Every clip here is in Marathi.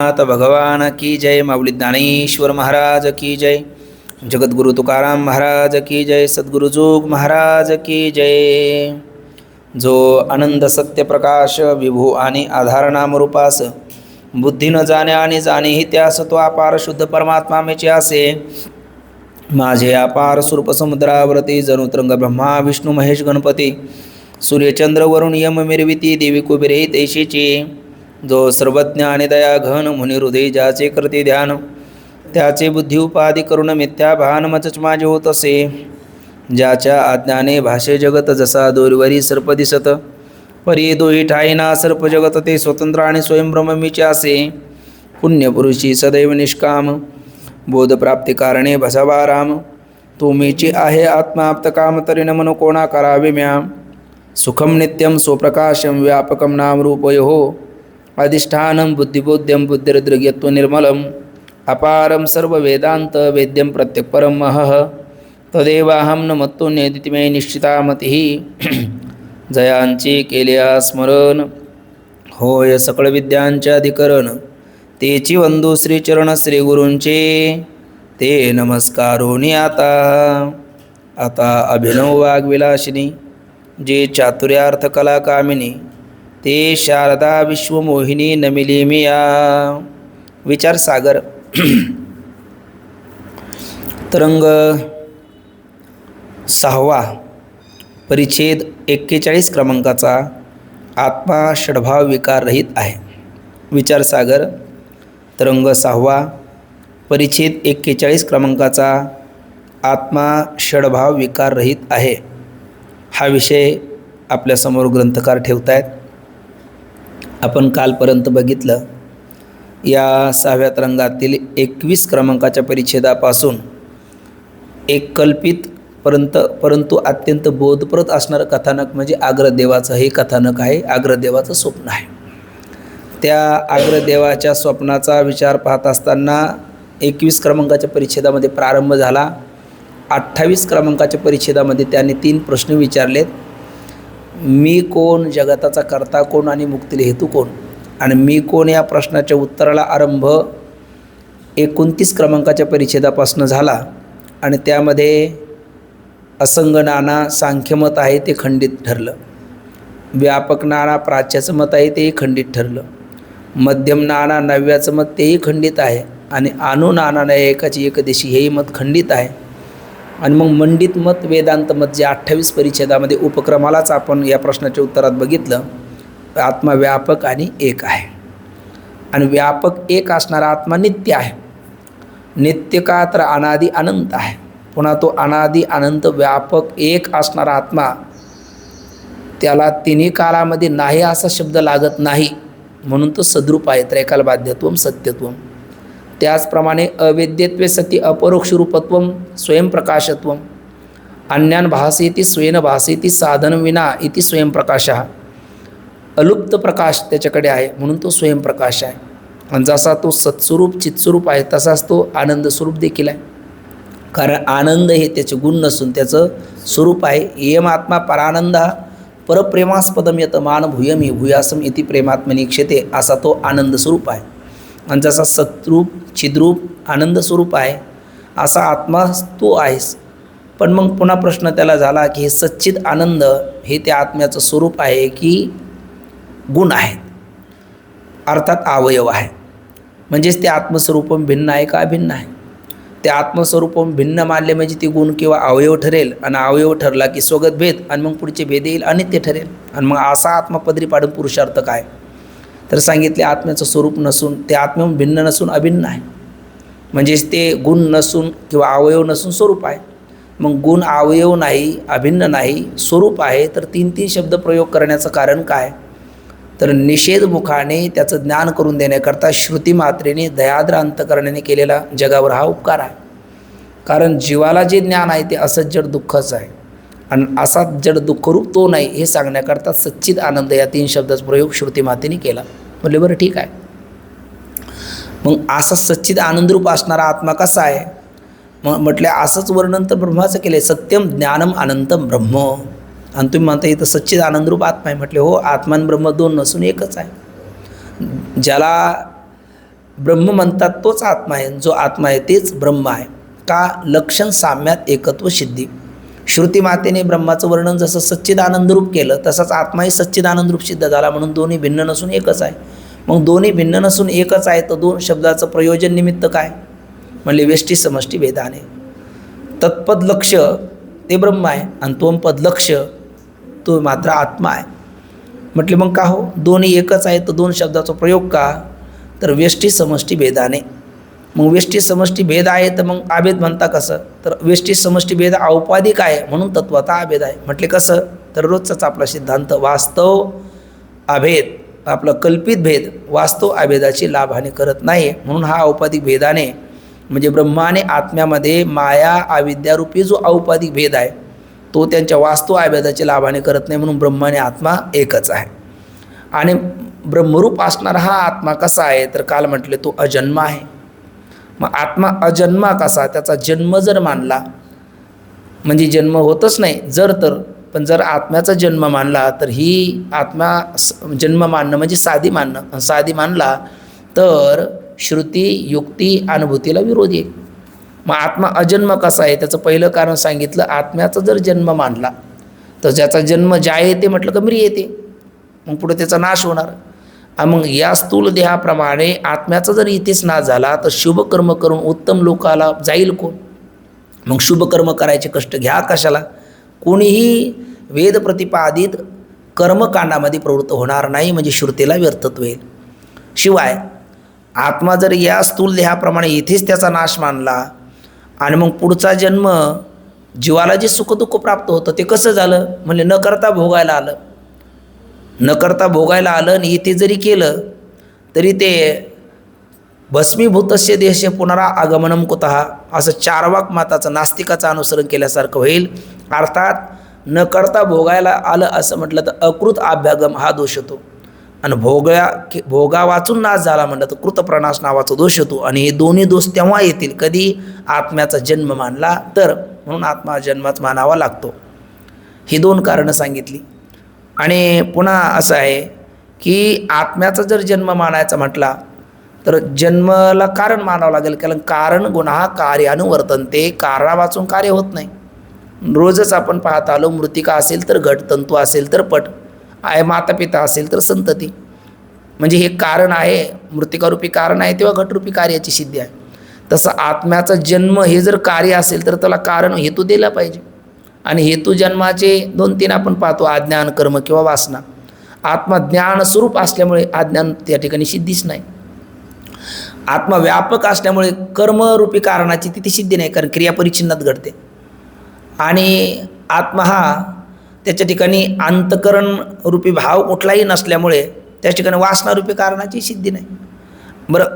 नाथ भगवान की जय। माऊली ज्ञानेश्वर महाराज की जय। जगद्गुरु तुकाराम महाराज की जय। सद्गुरु जोग महाराज की जय। जो आनंद सत्य प्रकाश विभू आणि आधार नाम रूपास बुद्धी न जाणे आणि जाणेही त्यास तो अपार शुद्ध परमात्मा मेचे असे। माझे अपार स्वरूप समुद्रावरती जणू तरंग ब्रह्मा विष्णू महेश गणपती सूर्यचंद्र वरुण यम मिरविती देवी कुबेरे तैशीची। जो सर्वज्ञ आणि दया घन मुनी हृदय ज्याचे करते ध्यान त्याचे बुद्धी उपाधी करुण मिथ्या भान मचच माझे होत असे। ज्याच्या आज्ञाने भाषे जगत जसा दोरीवरी सर्प दिसत परी दोही ठाईना सर्प जगत ते स्वतंत्र आणि स्वयंब्रह्मीचे असे। पुण्यपुरुषी सदैव निष्काम बोध प्राप्ती कारणे भसावा राम। तो मीची आहे आत्माप्त काम तरी न मनो कोणा करावे म्या। सुखम नित्यम स्वप्रकाशम व्यापकम नाम रूपयो अधिष्ठानं बुद्धिबोध्यं बुद्धिर्दृग्यत्व निर्मलम अपारम सर्व वेदांत वेद्यं प्रत्यक् परम महः तदेवाहं न मत्तो नेदितिमे निश्चिता मतिः। जयांचे केल्या स्मरण होय सकळ विद्यांचे अधिकरण तेची वंदू श्रीचरण श्री गुरूंचे ते नमस्कारोनी आता अभिनव वाग्विलासिनी जे चातुर्यार्थ कला कामिनी ते शारदा विश्वमोहिनी नमिली मिया। विचार सागर तरंग 6वा परिच्छेद 41 क्रमांकाचा आत्मा षडभाव विकार रहित आहे। विचार सागर तरंग 6वा परिच्छेद 41 क्रमांकाचा आत्मा षडभाव विकार रहित आहे हा विषय आपल्यासमोर ग्रंथकार ठेवतायत। आपण कालपर्यंत बघितलं या 6व्या तरंगातील 21 क्रमांकाच्या परिच्छेदापासून एक कल्पित परंतु अत्यंत बोधप्रद असणारं कथानक म्हणजे आग्रदेवाचं हे कथानक आहे। आग्रदेवाचं स्वप्न आहे। त्या आग्रदेवाच्या स्वप्नाचा विचार पाहत असताना 21 क्रमांकाच्या परिच्छेदामध्ये प्रारंभ झाला। 28 क्रमांकाच्या परिच्छेदामध्ये त्याने 3 प्रश्न विचारलेत। मी कोण, जगताचा कर्ता कोण आणि मुक्तीला हेतू कोण, आणि मी कोण या प्रश्नाच्या उत्तराला आरंभ 29 क्रमांकाच्या परिच्छेदापासून झाला आणि त्यामध्ये असंग नाना सांख्यमत आहे ते खंडित ठरलं। व्यापक नाना प्राच्याचं मत आहे तेही खंडित ठरलं। मध्यम नाना नव्याचं मत तेही खंडित आहे आणि अनु नाना एकाची एकदेशी हेही मत खंडित आहे। आणि मग मंडित मत वेदांत मत जे 28 परिच्छेदामध्ये उपक्रमालाच आपण या प्रश्नाच्या उत्तरात बघितलं। आत्मा व्यापक आणि एक आहे आणि व्यापक एक असणारा आत्मा नित्य आहे। नित्य का तर अनादि अनंत आहे। पुन्हा तो अनादि अनंत व्यापक एक असणारा आत्मा त्याला तिन्ही कालामध्ये नाही असा शब्द लागत नाही म्हणून तो सद्रूप आहे। त्रैकालबाध्यत्वम सत्यत्वम। त्याचप्रमाणे अवेद्यत्वे सती अपरोक्ष रूपत्वम स्वयंप्रकाशत्वम। अन्यान भासेति स्वेन भासेति साधन विना इति स्वयंप्रकाशः। अलुप्त प्रकाश त्याच्याकडे आहे म्हणून तो स्वयंप्रकाश आहे। आणि जसा तो सत्स्वरूप चित्स्वरूप आहे तसाच तो आनंद स्वरूप देखील आहे। कारण आनंद हे त्याचे गुण नसून त्याचं स्वरूप आहे। एयम आत्मा परानंद परप्रेमास्पदम यत मान भूयमी भूयासम इति प्रेमात्मनि क्षते असा तो आनंद स्वरूप आहे। आणि जसा सत्रूप चिद्रूप आनंद स्वरूप आहे असा आत्मा तो आहेस। पण मग पुन्हा प्रश्न त्याला झाला की हे सच्चिद आनंद हे त्या आत्म्याचं स्वरूप आहे की गुण आहेत, अर्थात अवयव आहे। म्हणजेच ते आत्मस्वरूपम भिन्न आहे का अभिन्न आहे। ते आत्मस्वरूपम भिन्न मानले म्हणजे ते गुण किंवा अवयव ठरेल आणि अवयव ठरला की स्वगत भेद आणि मग पुढचे भेद येईल अनित्य ठरेल। आणि मग असा आत्मा पदरी पाडून पुरुषार्थ काय तर सांगितले आत्म्याचं स्वरूप नसून ते आत्म्याहून भिन्न नसून अभिन्न आहे। म्हणजेच ते गुण नसून किंवा अवयव नसून स्वरूप आहे। मग गुण अवयव नाही अभिन्न नाही स्वरूप आहे तर 3 शब्द प्रयोग करण्याचं कारण काय तर निषेधमुखाने त्याचं ज्ञान करून देण्याकरता श्रुतीमात्रेने दयाद्र अंतकरणाने केलेला जगावर हा उपकार आहे। कारण जीवाला जे ज्ञान आहे ते असंच जड दुःखच आहे आणि असा जड दुःखरूप तो नाही हे सांगण्याकरता सच्चिद आनंद या 3 शब्दाचा प्रयोग श्रुतीमातेने केला। म्हटले बरं ठीक आहे। मग असा सच्चिद आनंदरूप असणारा आत्मा कसा आहे म्हटले असंच वर्णन तर ब्रह्माचं केलं। सत्यम ज्ञानम अनंतम ब्रह्म। आणि तुम्ही म्हणता इथं सच्चिद आनंदरूप आत्मा आहे। म्हटले हो, आत्मा आणि ब्रह्म दोन नसून एकच आहे। ज्याला ब्रह्म म्हणतात तोच आत्मा आहे, जो आत्मा आहे तेच ब्रह्म आहे. का? लक्षण साम्यात एकत्व सिद्धी. श्रुती मातेने ब्रह्माचं वर्णन जसं सच्चिदानंदरूप केलं तसंच आत्माही सच्चिदानंदरूप सिद्ध झाला, म्हणून दोन्ही भिन्न नसून एकच आहे. मग दोन्ही भिन्न नसून एकच आहे तर दोन शब्दाचं प्रयोजन निमित्त काय? म्हणले वेष्टी समष्टी भेदाने. तत्पद लक्ष ते ब्रह्म आहे आणि त्वमपद लक्ष तो मात्र आत्मा आहे. म्हटले मग का हो दोन्ही एकच आहे तर दोन शब्दाचा प्रयोग का? तर वेष्टी समष्टी भेदाने. मग वेष्टी समष्टी भेद आहे तर मग आभेद म्हणता कसं? तर वेष्टी समष्टी भेद औपाधिक आहे म्हणून तत्वता आभेद आहे. म्हटले कसं? तर रोजचाच आपला सिद्धांत वास्तव अभेद, आपला कल्पित भेद वास्तव अभेदाची लाभहानी करत नाही, म्हणून हा औपाधिक भेदाने म्हणजे ब्रह्म आणि आत्म्यामध्ये माया अविद्यारूपी जो औपाधिक भेद आहे तो त्यांच्या वास्तव अभेदाची लाभहानी करत नाही, म्हणून ब्रह्म आणि आत्मा एकच आहे. आणि ब्रह्मरूप असणारा हा आत्मा कसा आहे? तर काल म्हटले तो अजन्म आहे. मग आत्मा अजन्मा कसा? त्याचा जन्म जर मानला म्हणजे जन्म होतच नाही जर तर, पण जर आत्म्याचा जन्म मानला तर ही आत्मा जन्म मानणं म्हणजे साधी मानणं. साधी मानला तर श्रुती युक्ती अनुभूतीला विरोधी आहे. मग आत्मा अजन्म कसा आहे? त्याचं पहिलं कारण सांगितलं, आत्म्याचा जर जन्म मानला तर ज्याचा जन्म ज्या येते म्हटलं कमरी येते, मग पुढे त्याचा नाश होणार. मग या स्थूल देहाप्रमाणे आत्म्याचा जर इथेच नाश झाला तर शुभकर्म करून उत्तम लोकाला जाईल कोण? मग शुभकर्म करायचे कष्ट घ्या कशाला? कोणीही वेद प्रतिपादित कर्मकांडामध्ये प्रवृत्त होणार नाही, म्हणजे श्रुतीला व्यर्थत्व येईल. शिवाय आत्मा जर या स्थूल देहाप्रमाणे इथेच त्याचा नाश मानला आणि मग पुढचा जन्म जीवाला जे सुखदुःख प्राप्त होतं ते कसं झालं? म्हणजे न करता भोगायला आलं. न करता भोगायला आलं आणि इथे जरी केलं तरी ते भस्मीभूतस्य देश पुनरागमनम कुतः असं चार्वाक माताचं नास्तिकाचं अनुसरण केल्यासारखं होईल. अर्थात न करता भोगायला आलं असं म्हटलं तर अकृत अभ्यागम हा दोष होतो, आणि भोगा वाचून नाश झाला म्हटलं तर कृतप्रणाश नावाचा दोष होतो. आणि हे दोन्ही दोष तेव्हा येतील कधी? आत्म्याचा जन्म मानला तर, म्हणून आत्मा जन्माच मानावा लागतो. ही दोन कारणं सांगितली. आणि पुन्हा असं आहे की आत्म्याचा जर जन्म मानायचा म्हटला तर जन्माला कारण मानावं लागेल, कारण कारण गुन्हा कार्यानुवर्तनते, कारणा वाचून कार्य होत नाही. रोजच आपण पाहत आलो, मृतिका असेल तर घट, तंतू असेल तर पट, आहे माता पिता असेल तर संतती, म्हणजे हे कारण आहे, मृतिकारूपी कारण आहे तेव्हा घटरूपी कार्याची सिद्धी आहे. तसं आत्म्याचा जन्म हे जर कार्य असेल तर त्याला कारण हेतू दिला पाहिजे. आणि हेतू जन्माचे 2-3 आपण पाहतो, अज्ञान, कर्म किंवा वासना. आत्मा ज्ञान स्वरूप असल्यामुळे अज्ञान त्या ठिकाणी सिद्धीच नाही. आत्मा व्यापक असल्यामुळे कर्मरूपी कारणाची तिथे सिद्धी नाही, कारण क्रियापरिच्छिन्नात घडते. आणि आत्मा हा त्याच्या ठिकाणी अंतकरण रूपी भाव कुठलाही नसल्यामुळे त्या ठिकाणी वासनारूपी कारणाची सिद्धी नाही. बरं,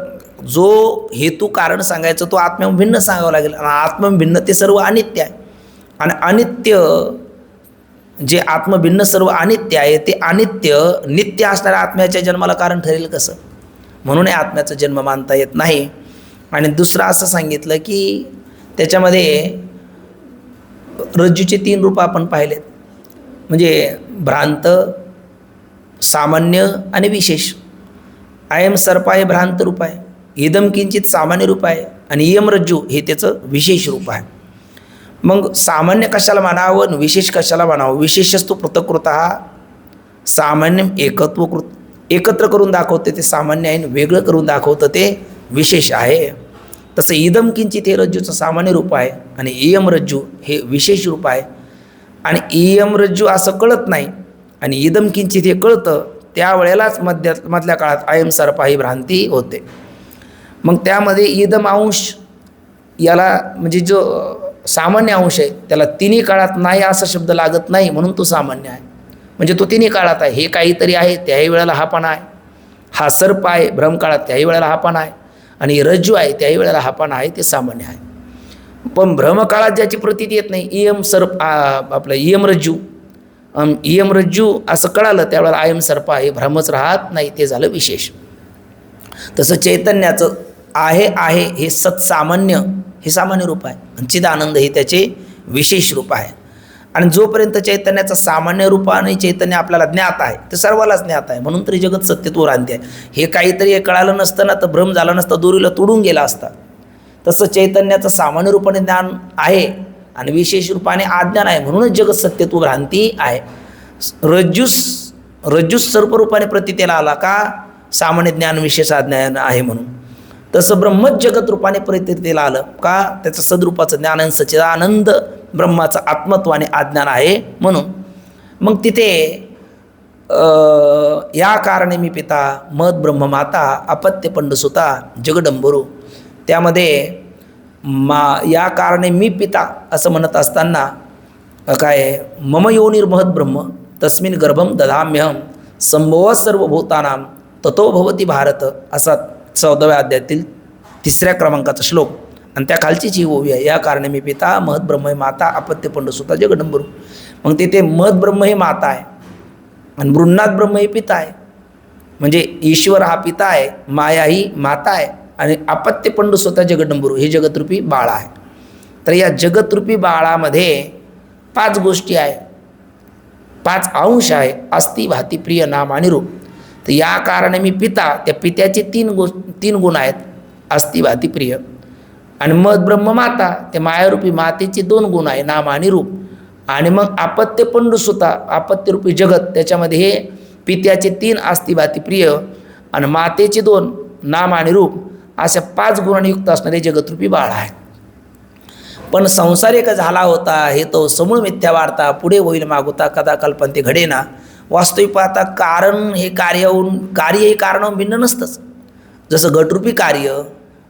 जो हेतू कारण सांगायचं तो आत्म्याभिन्न सांगावं लागेल. आणि आत्मभिन्न ते सर्व अनित्य आहे. आणि अनित्य जे आत्मभिन्न सर्व अनित्य आहे ते अनित्य नित्य असणाऱ्या आत्म्याच्या जन्माला कारण ठरेल कसं? म्हणून आत्म्याचा जन्म मानता येत नाही. आणि दुसरं असं सांगितलं की त्याच्यामध्ये रज्जूचे 3 रूप आपण पाहिलेत, म्हणजे भ्रांत, सामान्य आणि विशेष. अयम सर्पा हे भ्रांत रूप आहे, इदम किंचित सामान्य रूप आहे, आणि इयम रज्जू हे त्याचं विशेष रूप आहे. मग सामान्य कशाला मानावं, विशेष कशाला मानावं? विशेषस्तु पृथक्कृतः, सामान्य एकत्र करून दाखवते ते सामान्य आहे, वेगळं करून दाखवतं ते विशेष आहे. तसं इदम किंचित हे रज्जूचं सामान्य रूप आहे आणि इयम रज्जू हे विशेष रूप आहे. आणि इयम रज्जू असं कळत नाही आणि इदम किंचित हे कळतं, त्यावेळेलाच मधल्या काळात अयम सर्पा ही भ्रांती होते. मग त्यामध्ये इदम अंश याला म्हणजे जो सामान्य अंश आहे त्याला तिन्ही काळात नाही असा शब्द लागत नाही, म्हणून तो सामान्य आहे. म्हणजे तो तिन्ही काळात आहे, हे काहीतरी आहे त्याही वेळेला हा पण आहे, हा सर्प आहे भ्रमकाळात त्याही वेळेला हा पण आहे, आणि रज्जू आहे त्याही वेळेला हा पण आहे, ते सामान्य आहे. पण भ्रमकाळात ज्याची प्रतीती येत नाही, इयम सर्प आपलं इयम रज्जू असं कळालं त्यावेळेला अयम सर्प आहे भ्रमच राहत नाही, ते झालं विशेष. तसं चैतन्याचं आहे हे सत्सामान्य हे सामान्य रूप आहे, आणि चिदानंद हे त्याचे विशेष रूप आहे. आणि जोपर्यंत चैतन्याचं सामान्य रूपाने चैतन्य आपल्याला ज्ञात आहे ते सर्वालाच ज्ञात आहे, म्हणून तरी जगत सत्यत्व राहते आहे. हे काहीतरी कळालं नसतं ना तर भ्रम झाला नसता, दोरीला तोडून गेला असता. तसं चैतन्याचं सामान्य रूपाने ज्ञान आहे आणि विशेष रूपाने अज्ञान आहे, म्हणूनच जगत सत्यत्व भ्रांती आहे. रज्जूस सर्परूपाने प्रतीतेला आला का, सामान्य ज्ञान विशेष अज्ञान आहे म्हणून. तसं ब्रह्मच जगत रूपाने प्रतीतेला आलं का, त्याचं सद्रूपाचं ज्ञान आणि सच्चिदानंद ब्रह्माचं आत्मत्वाने अज्ञान आहे म्हणून. मग तिथे या कारणे मी पिता मद ब्रह्म माता अपत्य पंडसुता जगडंबरू, त्यामध्ये या कारणे मी पिता असं म्हणत असताना काय, मम योनिर्महद ब्रह्म तस्मिन् गर्भम दधाम्यहम संभव सर्वभूतानां ततो भवती भारत, असा 14व्या अध्यायातील 3ऱ्या क्रमांकाचा श्लोक. आणि त्या खालचीच ही ओवी आहे. या कारणे मी पिता महत ब्रह्म हे माता अपत्य पंडसुता जगडंबरू. मग तिथे महत ब्रह्म हे माता आहे आणि बृहन्नाथ ब्रह्म हे पिता आहे. म्हणजे ईश्वर हा पिता आहे, माया ही माता आहे आणि अपत्य पंडसुता जगडंबरू हे जगतरूपी बाळ आहे. तर या जगतरूपी बाळामध्ये 5 गोष्टी आहे, 5 अंश आहे, अस्ति भाती प्रिय नाम आणि रूप. तर या कारणे मी पिता, त्या पित्याचे 3 गुण आहेत, अस्ति भाती प्रिय. आणि मग ब्रह्म माता, त्या मायारूपी मातेचे 2 गुण आहे, नाम आणि रूप. आणि मग अपत्य पंडुसुता, अपत्यरूपी जगत, त्याच्यामध्ये हे पित्याचे 3 अस्ति भाती प्रिय आणि मातेचे 2 नाम आणि रूप, अशा 5 गुणांनी युक्त असणारे जगतरूपी बाळ आहे. पण संसार एक झाला होता, हे तो समूळ मिथ्या वार्ता, पुढे होईल मागुता कदा कल्पंते घडेना. वास्तविक पाहता कारण हे कार्य हे कारणाहून भिन्न नसतंच. जसं घटरूपी कार्य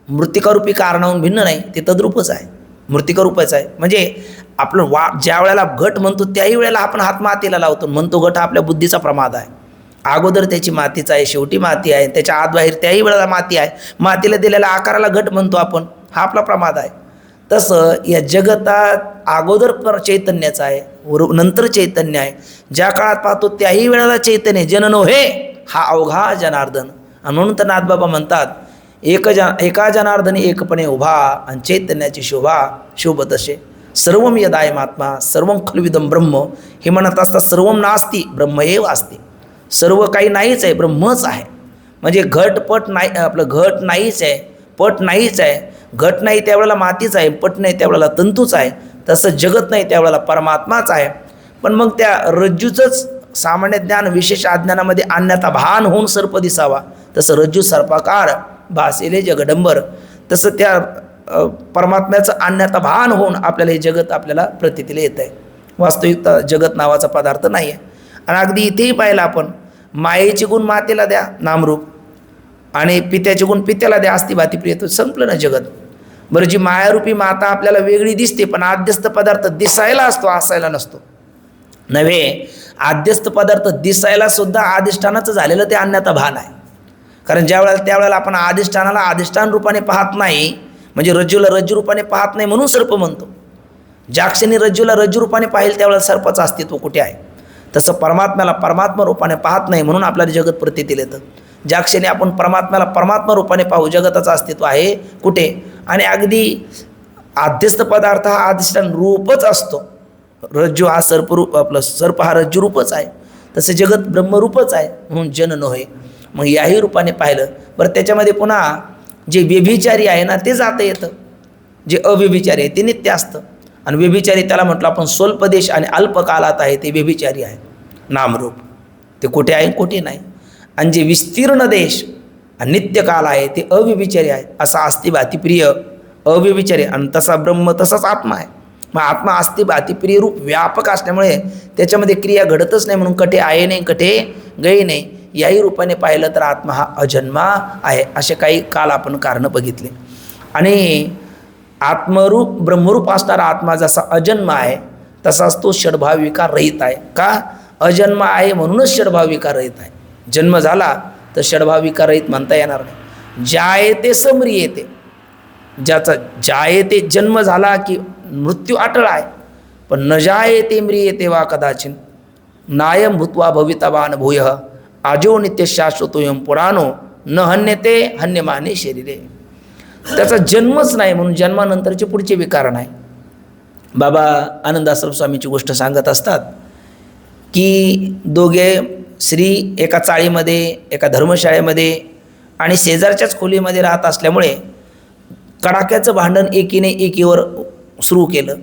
मृत्तिकारूपी कारणाहून भिन्न नाही, ते तद्रूपच आहे, मृत्तिकारूपच आहे. म्हणजे आपलं ज्या वेळेला घट म्हणतो त्याही वेळेला आपण हात मातीला लावतो, म्हणतो घट हा आपल्या बुद्धीचा प्रमाद आहे. अगोदर त्याची मातीच आहे, शेवटी माती आहे, त्याच्या आत बाहेर त्याही वेळेला माती आहे. मातीला दिलेल्या आकाराला घट म्हणतो आपण, हा आपला प्रमाद आहे. तसं या जगतात अगोदर चैतन्याचं आहे, नंतर चैतन्य आहे. ज्या काळात पाहतो त्याही वेळेला चैतन्य, जन नो हे हा अवघा जनार्दन. आणि म्हणून तर नाथबाबा म्हणतात, एका जनार्दनी एकपणे उभा आणि चैतन्याची शोभा शोभ तसे. सर्वम यदायमात्मा सर्वम खलविदम ब्रह्म, हे म्हणत असतात सर्वम नास्ती ब्रह्म एव असते. सर्व काही नाहीच आहे, ब्रह्मच आहे. म्हणजे घटपट नाही, आपलं घट नाहीच आहे, पट नाहीच आहे. घट नाही त्यावेळेला मातीच आहे, पट नाही त्यावेळेला तंतूच आहे. तसं जगत नाही त्यावेळेला परमात्माच आहे. पण मग त्या रज्जूचंच सामान्य ज्ञान विशेष अज्ञानामध्ये आणण्याचा भान होऊन सर्प दिसावा, तसं रज्जू सर्पाकार भासेले जगडंबर, तसं त्या परमात्म्याचं आणण्याचा भान होऊन आपल्याला हे जगत आपल्याला प्रतीतीला येत आहे. वास्तविकता जगत नावाचा पदार्थ नाही आहे. आणि अगदी इथेही पाहिलं आपण, मायेचे गुण मातेला द्या नामरूप आणि पित्याचे गुण पित्याला द्या अस्ति भाती प्रिय, तो संपलं ना जगत. बरं, जी मायारूपी माता आपल्याला वेगळी दिसते पण आद्यस्थ पदार्थ दिसायला असतो, असायला नसतो नव्हे. आद्यस्थ पदार्थ दिसायला सुद्धा अधिष्ठानाचं झालेलं ते आणण्याचा भान आहे. कारण त्यावेळेला आपण अधिष्ठानाला अधिष्ठान रूपाने पाहत नाही, म्हणजे रज्जूला रज्जू रूपाने पाहत नाही म्हणून सर्प म्हणतो. ज्या क्षणी रज्जूला रज्जू रूपाने पाहिल त्यावेळेला सर्पाचं अस्तित्व कुठे आहे. तसं परमात्म्याला परमात्मा रूपाने पाहत नाही म्हणून आपल्याला जगत प्रतीतीला येतं. ज्या क्षणी आपण परमात्म्याला परमात्मा रूपाने पाहू, जगताचं अस्तित्व आहे कुठे. आणि अगदी आद्यस्थ पदार्थ हा अधिष्ठान रूपच असतो. रज्जू हा सर्परूप, आपलं सर्प हा रज्जू रूपच आहे, तसे जगत ब्रह्मरूपच आहे म्हणून जन नव्हे. मग याही रूपाने पाहिलं. बरं, त्याच्यामध्ये पुन्हा जे व्यभिचारी आहे ना ते जातं येतं, जे अव्यभिचारी आहे ते नित्य असतं. आणि व्यभिचारी त्याला म्हटलं आपण स्वल्पदेश आणि अल्पकालात आहे ते व्यभिचारी आहे नामरूप, ते कुठे आहे कुठे नाही. आणि जे विस्तीर्ण देश आणि नित्यकाल आहे ते अव्यभिचारी आहे. असा अस्ति भाती प्रिय अव्यभिचारी, आणि तसा ब्रह्म तसाच आत्मा आहे. मग आत्मा अस्ति भाती प्रिय रूप व्यापक असल्यामुळे त्याच्यामध्ये क्रिया घडतच नाही, म्हणून कठे आहे नाही कठे गई नाही. याही रूपाने पाहिलं तर आत्मा हा अजन्मा आहे. असे काही काल आपण कारणं बघितले. आणि आत्मरूप ब्रह्मरूप असणारा आत्मा जसा अजन्म आहे तसाच तो षडभाव विकार रहित आहे. का? अजन्म आहे म्हणूनच षडभाव विकार रहित आहे. जन्म झाला तर षडभाव विकार रहित म्हणता येणार नाही. जायते समरियेते, ज्याचा जायते जन्म झाला की मृत्यू अटळ आहे, पण न जायते म्रियते वा कदाचिन नायम भूत्वा भवितवान भूयः आजो नित्य शाश्वतोयम पुराणो न हन्यते हन्यमाने शरीरे. त्याचा जन्मच नाही म्हणून जन्मानंतरचे पुढचे विकार नाही. बाबा आनंदाश्रम स्वामींची गोष्ट सांगत असतात की दोघे स्त्री एका चाळीमध्ये, एका धर्मशाळेमध्ये आणि शेजारच्याच खोलीमध्ये राहत असल्यामुळे कडाक्याचं भांडण एकीने एकीवर सुरू केलं.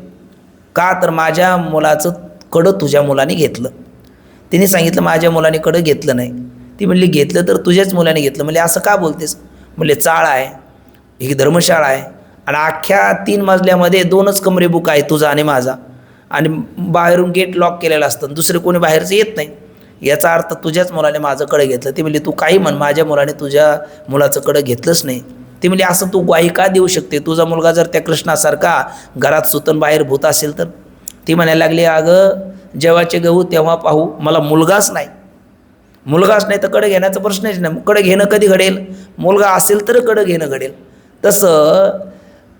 का तर माझ्या मुलाचं कडं तुझ्या मुलाने घेतलं. तिने सांगितलं माझ्या मुलाने कडं घेतलं नाही. ती म्हणली घेतलं तर तुझ्याच मुलाने घेतलं. म्हणले असं का बोलतेस? म्हणले चाळ आहे, ही धर्मशाळा आहे आणि अख्ख्या 3 मजल्यामध्ये 2च कमरे बुक आहे, तुझा आणि माझा, आणि बाहेरून गेट लॉक केलेलं असतं, दुसरे कोणी बाहेरचं येत नाही. याचा अर्थ तुझ्याच मुलाने माझं कडं घेतलं. ती म्हणली तू काही म्हण, माझ्या मुलाने तुझ्या मुलाचं कडं घेतलंच नाही. ती म्हणली असं तू ग्वाही का देऊ शकते? तुझा मुलगा जर त्या कृष्णासारखा घरात सुतन बाहेर भूत असेल तर? ती म्हणायला लागली अगं जेव्हाचे गहू तेव्हा पाहू, मला मुलगाच नाही तर कडं घेण्याचा प्रश्नच नाही. कडं घेणं कधी घडेल? मुलगा असेल तर कडं घेणं घडेल. तसं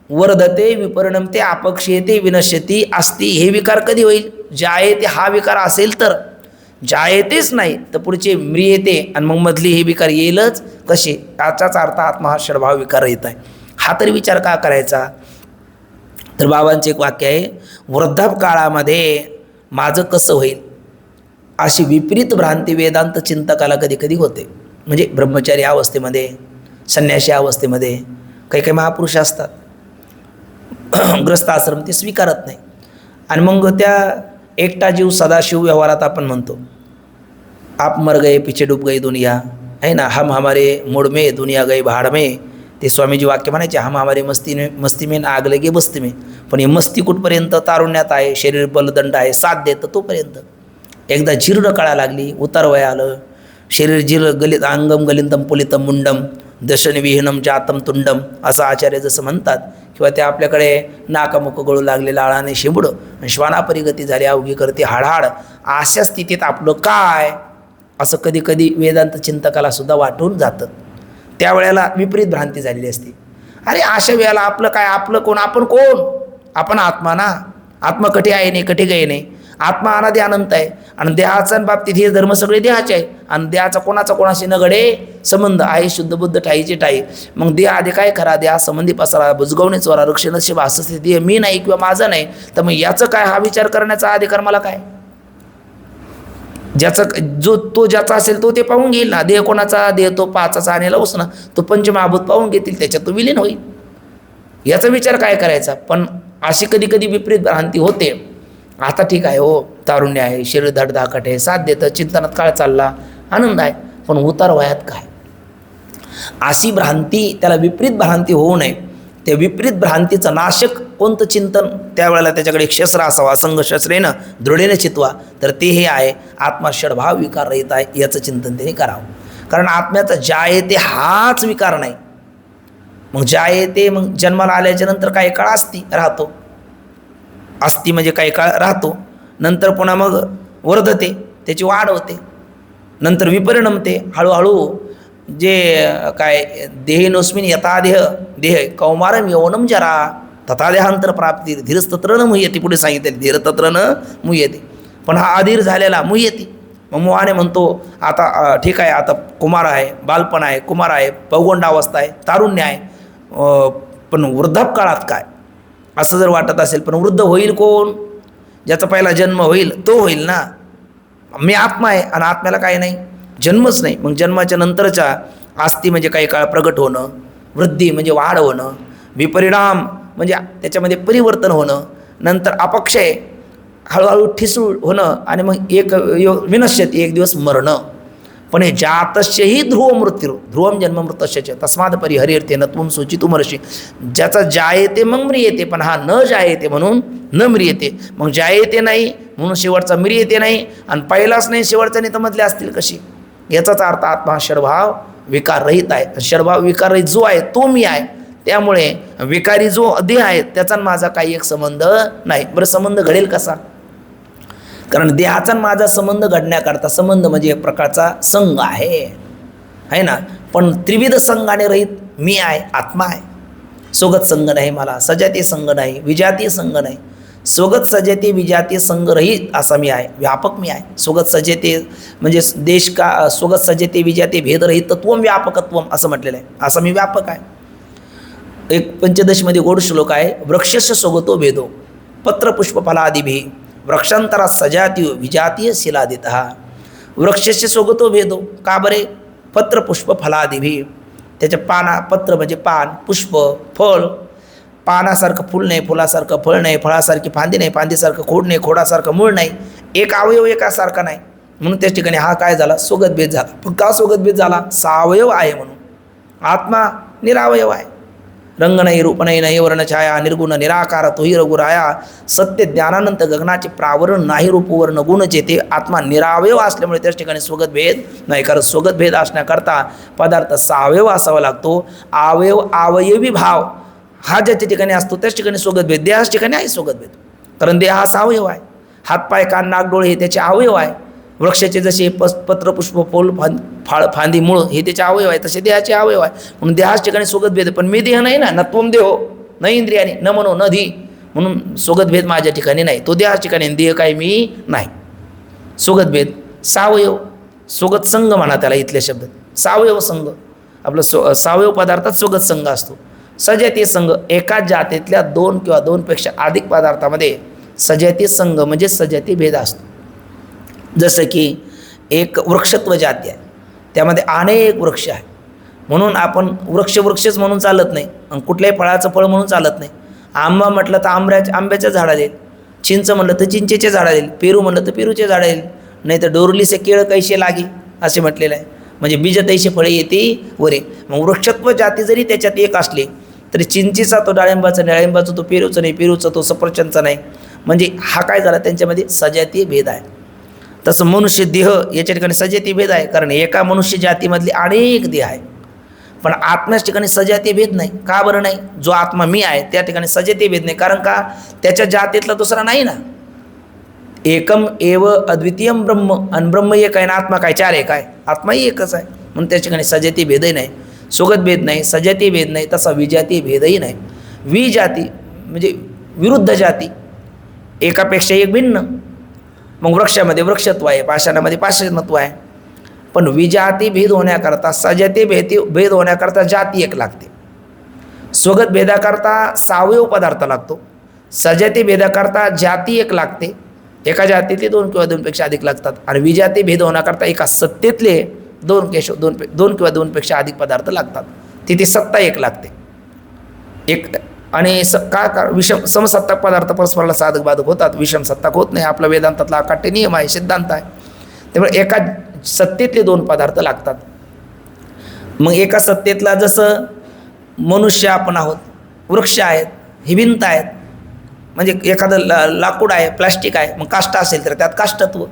वर्धते विपरिणमते अपक्षयते विनश्यती अस्ति हे विकार कधी होईल? जायते हा विकार असेल तर. जायतेच नाही तर पुढचे म्रियते आणि मग मधली हे विकार येईलच कसे? याचाच अर्थ आत्मा हा षडभाव विकार येत आहे. हा तरी विचार का करायचा? तर बाबांचे एक वाक्य आहे, वृद्धापकाळामध्ये माझं कसं होईल अशी विपरीत भ्रांती वेदांत चिंतकाला कधी कधी होते. म्हणजे ब्रह्मचारी अवस्थेमध्ये, संन्यासी अवस्थेमध्ये काही काही महापुरुष असतात, ग्रस्त आश्रम ते स्वीकारत नाही. आणि मग त्या एकटा जीव सदाशिव व्यवहारात आपण म्हणतो आप मर गए पीछे डूब गई दुनिया, है ना, हम हमारे मूड में दुनिया गई भाड में. ते स्वामीजी वाक्य म्हणायचे, हम हमारे मस्ती में आग लगे बस्ती में. पण हे मस्ती कुठपर्यंत? तारुण्यात आहे, शरीर बलदंड आहे, साथ देतं तोपर्यंत. एकदा जीर्ण काळा लागली, उतार वय आलं, शरीर जीर्ण गलित अंगम गलिंतम पुलितम मुंडम दशन विहीनम जातम तुंडम असं आचार्य जसं म्हणतात, किंवा ते आपल्याकडे नाकामुख गळू लागलेलं आळाने शिंबडं श्वानापरी गती झाली अवघी करते हाडहाड. अशा स्थितीत आपलं काय असं कधी कधी वेदांत चिंतकाला सुद्धा वाटून जातं. त्यावेळेला विपरीत भ्रांती झालेली असते. अरे अशा वेळेला आपलं काय? आपलं कोण? आपण कोण? आपण आत्मा ना. आत्मा कठी आहे नाही, कठी गये नाही. आत्मा अनादि अनंत आहे आणि देहाच्या बाबतीत हे धर्म सगळे देहाचे आहे. आणि देहाचा कोणाचा कोणाशी न घडे संबंध आहे, शुद्ध बुद्ध ठाईचे ठाई. मग देह आधी काय खरा? देहा संबंधी पसरा बुजगवणे चोरा रक्षणस्य भासस्थिती देह मी नाही किंवा माझा नाही. तर मग याचं काय? हा विचार करण्याचा अधिकार मला काय? ज्याचा असेल तो ते पाहून घेईल ना. देह कोणाचा? देह तो पाचाचा आणेला उसना, तो पंचमहाभूत पाहून घेतील, त्याच्यात तो विलीन होईल. याचा विचार काय करायचा? पण अशी कधी कधी विपरीत भ्रांती होते. आता ठीक आहे हो, तारुण्य आहे, शरीर धडधाकट आहे, साथ देतं, चिंतनात काळ चालला, आनंद आहे, पण उतार वयात काय? अशी भ्रांती, त्याला विपरीत भ्रांती होऊ नये. त्या विपरीत भ्रांतीचं नाशक कोणतं चिंतन? त्यावेळेला त्याच्याकडे शस्त्र असावा, संघशस्त्रेनं दृढेनं चित्वा. तर ते हे आहे, आत्मा षडभाव विकार रहित आहे, याचं चिंतन त्याने करावं. कारण आत्म्याचा ज्या येते हाच विकार नाही. मग ज्या येते, मग जन्माला आल्याच्या नंतर काही काळ राहतो, अस्ति म्हणजे काही काळ राहतो, नंतर पुन्हा मग वर्धते, त्याची वाढ होते, नंतर विपरिणमते, हळूहळू जे काय देहेनोस्मिन यथा देह कौमारम यौवनम जरा तथा देहांतर प्राप्ती धीरस्तत्र न मुह्यती. पुढे सांगितले धीरतत्र न मुह्यती. पण हा अधीर झालेला मुह्यती. मग मोहाने म्हणतो आता ठीक आहे, आता कुमार आहे, बालपण आहे, कुमार आहे, पौगंडावस्था आहे, तारुण्य आहे, पण वृद्धापकाळात काय असं जर वाटत असेल. पण वृद्ध होईल कोण? ज्याचा पहिला जन्म होईल तो होईल ना. मी आत्मा आहे आणि आत्म्याला काय नाही, जन्मच नाही. मग जन्माच्या नंतरच्या आस्ती म्हणजे काही काळ प्रगट होणं, वृद्धी म्हणजे वाढ होणं, विपरिणाम म्हणजे त्याच्यामध्ये परिवर्तन होणं, नंतर अपक्षय हळूहळू ठिसूळ होणं, आणि मग एक विनश्यती एक दिवस मरणं. पण हे जातस्यही ध्रुव मृत्यू ध्रुवम जन्म मृतस्य तस्माद परिहरिर्ते न त्वं सूचितुमर्षी. ज्याचा जायते मग म्रियते, पण हा न जायते म्हणून न म्रियते. मग जायते नाही म्हणून शेवटचा म्रियते नाही, आणि पहिलाच नाही शेवटचा नाही तर मधले असतील कशी? याचाच अर्थ आत्मा षडभाव विकार रहित आहे. षडभाव विकार रहित जो आहे तो मी आहे. त्यामुळे विकारी जो देह आहे त्याचा माझा काही एक संबंध नाही. बरं, संबंध घडेल कसा? कारण देहाचा माझा संबंध घडण्याकरता, संबंध म्हणजे एक प्रकारचा संघ आहे ना. पण त्रिविध संघाने रहित मी आहे, आत्मा आहे. स्वगत संघ नाही मला, सजातीय संघ नाही, विजातीय संघ नाही. स्वगत सजातीय विजातीय संघ रहित असा मी आहे, व्यापक मी आहे. स्वगत सजातीय म्हणजे देश का स्वगत सजातीय विजातीय भेदरहित तत्वम व्यापकत्वम असं म्हटलेलं आहे. असा मी व्यापक आहे. एक 15मध्ये गोड श्लोक आहे, वृक्षस्य स्वगतो भेदो. पत्रपुष्पफलादिभिः वृक्षांतरा सजातीय विजातीय शिलादितः। वृक्षस्य स्वगतो भेदो का बरे? पत्रपुष्पफलादिभिः, त्याच्या पत्र म्हणजे पान, पुष्प फळ, पानासारखं फूल नाही, फुलासारखं फळ नाही, फळासारखी फांदी नाही, फांदीसारखं खोड नाही, खोडासारखं मूळ नाही, एक अवयव एकासारखा नाही, म्हणून त्याच ठिकाणी हा काय झाला? स्वगतभेद झाला. पण का स्वगतभेद झाला? सावयव आहे म्हणून. आत्मा निरावयव आहे. रंग नाही, रूप नाही, नाही वर्णछाया, निर्गुण निराकार तोही रघुराया, सत्य ज्ञानानंत गगनाचे प्रावरण नाही, रूप वर्ण गुण जेते. आत्मा निरावयव असल्यामुळे त्याच ठिकाणी स्वगतभेद नाही. कारण स्वगतभेद असण्याकरता पदार्थ सावयव असावा लागतो. अवयवी भाव हा ज्याच्या ठिकाणी असतो त्याच ठिकाणी स्वगतभेद. देहाच्या ठिकाणी आहे स्वगतभेद, कारण देह हा सावयव आहे. हातपाय कान नाक डोळे हे त्याचे अवयव आहे. वृक्षाचे जसे पत्र पुष्प फूल फाळ फांदी मूळ हे त्याचे अवयव आहे, तसे देहाचे अवयव आहे. म्हणून देहाच्या ठिकाणी स्वगतभेद. पण मी देह नाही ना, न त्वम देहो न इंद्रियाने न मनो न धी, म्हणून स्वगतभेद माझ्या ठिकाणी नाही. तो देहाच्या ठिकाणी, देह काय मी नाही. स्वगतभेद सावयव, स्वगत संघ म्हणा त्याला इथल्या शब्दात. सावयव संघ आपलं सावयव पदार्थात स्वगत संघ असतो. सजातीय संघ एकाच जातीतल्या दोन किंवा दोनपेक्षा अधिक पदार्थामध्ये सजातीय संघ म्हणजे सजातीय भेद असतो. जसं की एक वृक्षत्व जाती आहे, त्यामध्ये अनेक वृक्ष आहे, म्हणून आपण वृक्षच म्हणून चालत नाही, आणि कुठल्याही फळाचं फळ म्हणून चालत नाही. आंबा म्हटलं तर आंब्याच्या झाडा येईल, चिंच म्हणलं तर चिंचेचे झाडा येईल, पेरू म्हणलं तर पेरूचे झाडा येईल, नाही तर डोरलीचे केळ कैसे लागे असे म्हटलेलं आहे. म्हणजे बीज तैसे फळे येते वरे. मग वृक्षत्व जाती जरी त्याच्यात एक असली तरी चिंचेचा तो डाळिंबाचा, डाळिंबाचा तो पेरूचा नाही, पेरूचा तो सफरचंदचा नाही. म्हणजे हा काय झाला? त्यांच्यामध्ये सजातीय भेद आहे. तसं मनुष्य देह याच्या ठिकाणी सजातीय भेद आहे, कारण एका मनुष्य जातीमधली अनेक देह आहे. पण आत्म्याच्या ठिकाणी सजातीय भेद नाही. का बरं नाही? जो आत्मा मी आहे त्या ठिकाणी सजातीय भेद नाही, कारण का? त्याच्या जातीतला दुसरा नाही ना. एकम एव अद्वितीयम ब्रह्म, आणि ब्रह्म एक आहे ना आत्मा काय? चार एक आहे, आत्माही एकच आहे. म्हणून त्या ठिकाणी सजातीय भेदही नाही, स्वगत भेद नाही, सजातीय भेद नाही, तसा विजातीय भेदही नाही. विजाती म्हणजे विरुद्ध जाती, एकापेक्षा एक भिन्न. मग वृक्षामध्ये वृक्षत्व आहे, पाषाणामध्ये पाषाणत्व आहे. पण विजाती भेद होण्याकरता, सजातीय भेद होण्याकरता जाती एक लागते. स्वगत भेदाकरता सावयव पदार्थ लागतो. सजातीय भेदाकरता जाती एक लागते, एका जातीतले दोन किंवा दोनपेक्षा अधिक लागतात. आणि विजाती भेद होण्याकरता एका सत्तेतले दोन किंवा दोनपेक्षा अधिक पदार्थ लागतात. तिथे सत्ता एक लागते. एक आणि विषम समसत्ताक पदार्थ परस्पराला साधक बाधक होतात, विषम सत्ताक होत नाही. आपला वेदांतातला अकाट्य नियम आहे, सिद्धांत आहे. त्यामुळे एका सत्तेतले दोन पदार्थ लागतात. मग एका सत्तेतला जसं मनुष्य आपण आहोत, वृक्ष आहेत, ही भिंत आहेत. म्हणजे एखादं लाकूड आहे, प्लास्टिक आहे, मग काष्ट असेल तर त्यात काष्टत्व,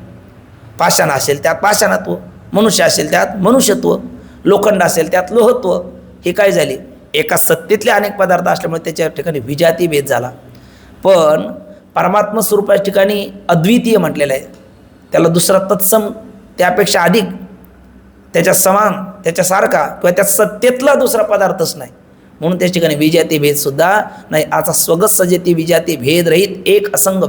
पाषाण असेल त्यात पाषाणत्व, मनुष्य असेल त्यात मनुष्यत्व, लोखंड असेल त्यात लोहत्व. हे काय झाले? एका सत्तेतले अनेक पदार्थ असल्यामुळे त्याच्या ठिकाणी विजाती भेद झाला. पण परमात्मा स्वरूपाच्या ठिकाणी अद्वितीय म्हटलेलं आहे, त्याला दुसरा तत्सम, त्यापेक्षा अधिक, त्याच्या समान, त्याच्यासारखा किंवा त्या सत्तेतला दुसरा पदार्थच नाही. म्हणून त्या ठिकाणी विजाती भेदसुद्धा नाही. आता स्वगत सजाती विजाती भेद रहित एक असंग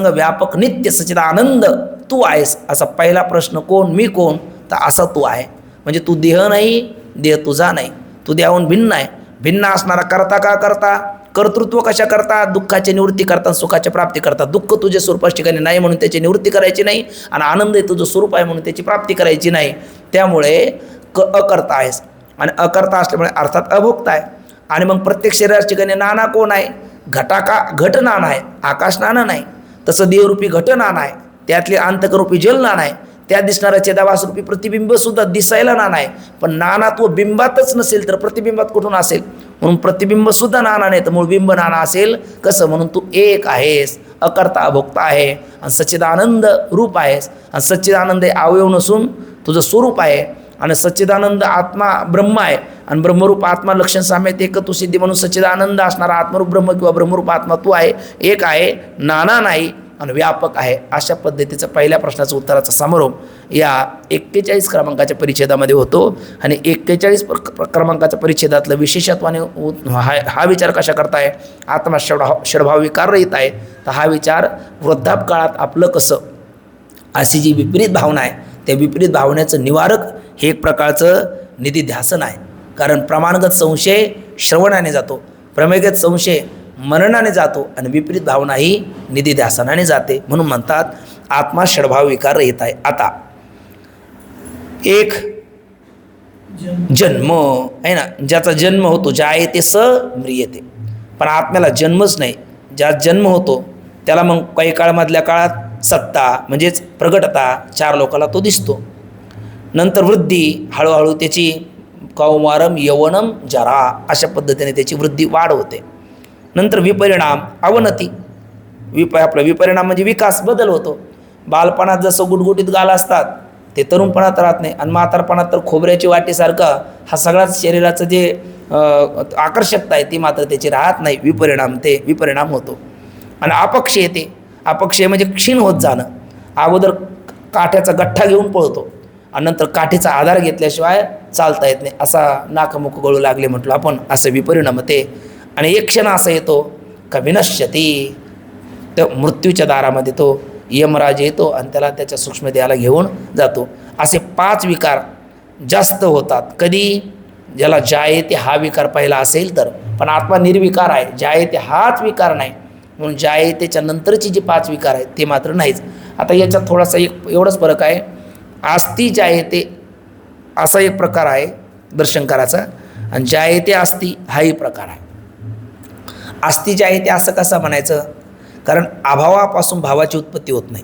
व्यापक नित्य सच्चिदानंद तू आहेस. असा पहिला प्रश्न, कोण? मी कोण? तर असा तू आहे. म्हणजे तू देह नाही, देह तुझा नाही, तू देहाहून भिन्न आहे. भिन्न असणारा करता का करता, कर्तृत्व कशा करता? दुःखाची निवृत्ती करता, सुखाची प्राप्ती करता. दुःख तुझ्या स्वरूपाच्या ठिकाणी नाही म्हणून त्याची निवृत्ती करायची नाही, आणि आनंद हे तुझं स्वरूप आहे म्हणून त्याची प्राप्ती करायची नाही. त्यामुळे अकर्ता आहेस, आणि अकर्ता असल्यामुळे अर्थात अभोक्ता आहे. आणि मग प्रत्येक शरीराच्या ठिकाणी नाना कोण आहे? घट नाना आहे, आकाश नाना नाही. तसं देहरूपी घट नाना आहे, त्यातले अंतकरूपी जल नाना आहे, त्यात दिसणारा चेदावासरूपी प्रतिबिंबसुद्धा दिसायला नाना आहे. पण नानात्व बिंबातच नसेल तर प्रतिबिंबात कुठून असेल? म्हणून प्रतिबिंबसुद्धा नाना नाही, तर मूळ बिंब नाना असेल कसं? म्हणून तू एक आहेस, अकर्ता अभोक्ता आहे, आणि सच्चिदानंद रूप आहेस. आणि सच्चिदानंद हे अवयव नसून तुझं स्वरूप आहे. आणि सच्चिदानंद आत्मा ब्रह्म आहे, आणि ब्रह्मरूप आत्मा लक्षण साम्यत एकत्व सिद्धी म्हणून सच्चिदानंद असणारा आत्मरूप ब्रह्म किंवा ब्रह्मरूप आत्मा तू आहे, एक आहे, नाना नाही, आणि व्यापक आहे. अशा पद्धतीचं पहिल्या प्रश्नाचं उत्तराचा समारोप या 41 क्रमांकाच्या परिच्छेदामध्ये होतो. आणि 41 क्रमांकाच्या परिच्छेदातलं विशेषत्वाने हा विचार कशा करताय? आत्मा षडभाव विकार रहित आहे. तर हा विचार वृद्धापकाळात आपलं कसं, अशी जी विपरीत भावना आहे, त्या विपरीत भावनेचं निवारक हे एक प्रकारचं निधिध्यासन आहे. कारण प्रमाणगत संशय श्रवणाने जातो, प्रमेयगत संशय मननाने जातो आणि विपरीत भावना ही निधिध्यासनाने जाते. म्हणून म्हणतात आत्मा षडभाव विकार रहित आहे. आता एक जन्म आहे ना, ज्याचा जन्म होतो जायते स म्रियते, पण आत्म्याला जन्मच नाही. ज्या जन्म होतो त्याला मग काही काळामधल्या काळात सत्ता म्हणजेच प्रगटता चार लोकाला तो दिसतो. नंतर वृद्धी, हळूहळू त्याची कौमारम यवनम जरा अशा पद्धतीने त्याची वृद्धी वाढ होते. नंतर विपरिणाम अवनती, आपला विपरिणाम म्हणजे विकास, बदल होतो. बालपणात जसं गुटगुटीत गाल असतात ते तरुणपणात राहत नाही, आणि म्हातारपणात तर खोबऱ्याची वाटीसारखा हा सगळाच शरीराचं जे आकर्षकता आहे ती मात्र त्याची राहत नाही. विपरिणाम होतो. आणि अपक्ष येते. अपक्षय म्हणजे क्षीण होत जाणं. अगोदर काठ्याचा गठ्ठा घेऊन पळतो आणि नंतर काठीचा आधार घेतल्याशिवाय चालता येत नाही, असा नाकमुख गळू लागले म्हटलं आपण, असं विपरिणाम होते. आणि एक क्षण असा येतो का विनश्यती, तर मृत्यूच्या दारामध्ये तो यमराज येतो आणि त्याला त्याच्या सूक्ष्मदेहाला घेऊन जातो. असे 5 विकार जास्त होतात. कधी ज्याला जायते हा विकार पहिला असेल तर, पण आत्मा निर्विकार आहे, जायते हाच विकार नाही. म्हणून जायतेच्या नंतरची जी 5 विकार आहेत ते मात्र नाहीच. आता याच्यात थोडासा एवढाच फरक आहे. आस्ती जायते असा एक प्रकार आहे दर्शनकाराचा, आणि जायते आस्ती हाही प्रकार आहे. आस्ती जायते असं कसं म्हणायचं, कारण अभावापासून भावाची उत्पत्ती होत नाही.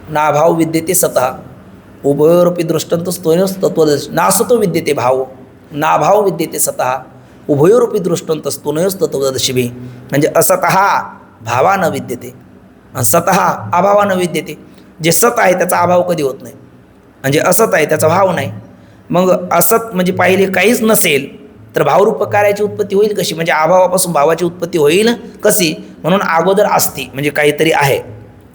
नाभाव विद्यते सतः उभयोरपी दृष्टांत स्तोयच तत्वदर्शी नासतो विद्यते भाव, नाभाव विद्यते सतः उभयोरपी दृष्टांत स्तोनयोच तत्वदर्शी. म्हणजे असतः भावानं विद्यते आणि सतः अभावानं विद्यते. जे सत आहे त्याचा अभाव कधी होत नाही, म्हणजे असत आहे त्याचा भाव नाही. मग असत म्हणजे पाहिले काहीच नसेल तर भावरूप कार्याची उत्पत्ती होईल कशी, म्हणजे अभावापासून भावाची उत्पत्ती होईल कशी. म्हणून अगोदर असती म्हणजे काहीतरी आहे,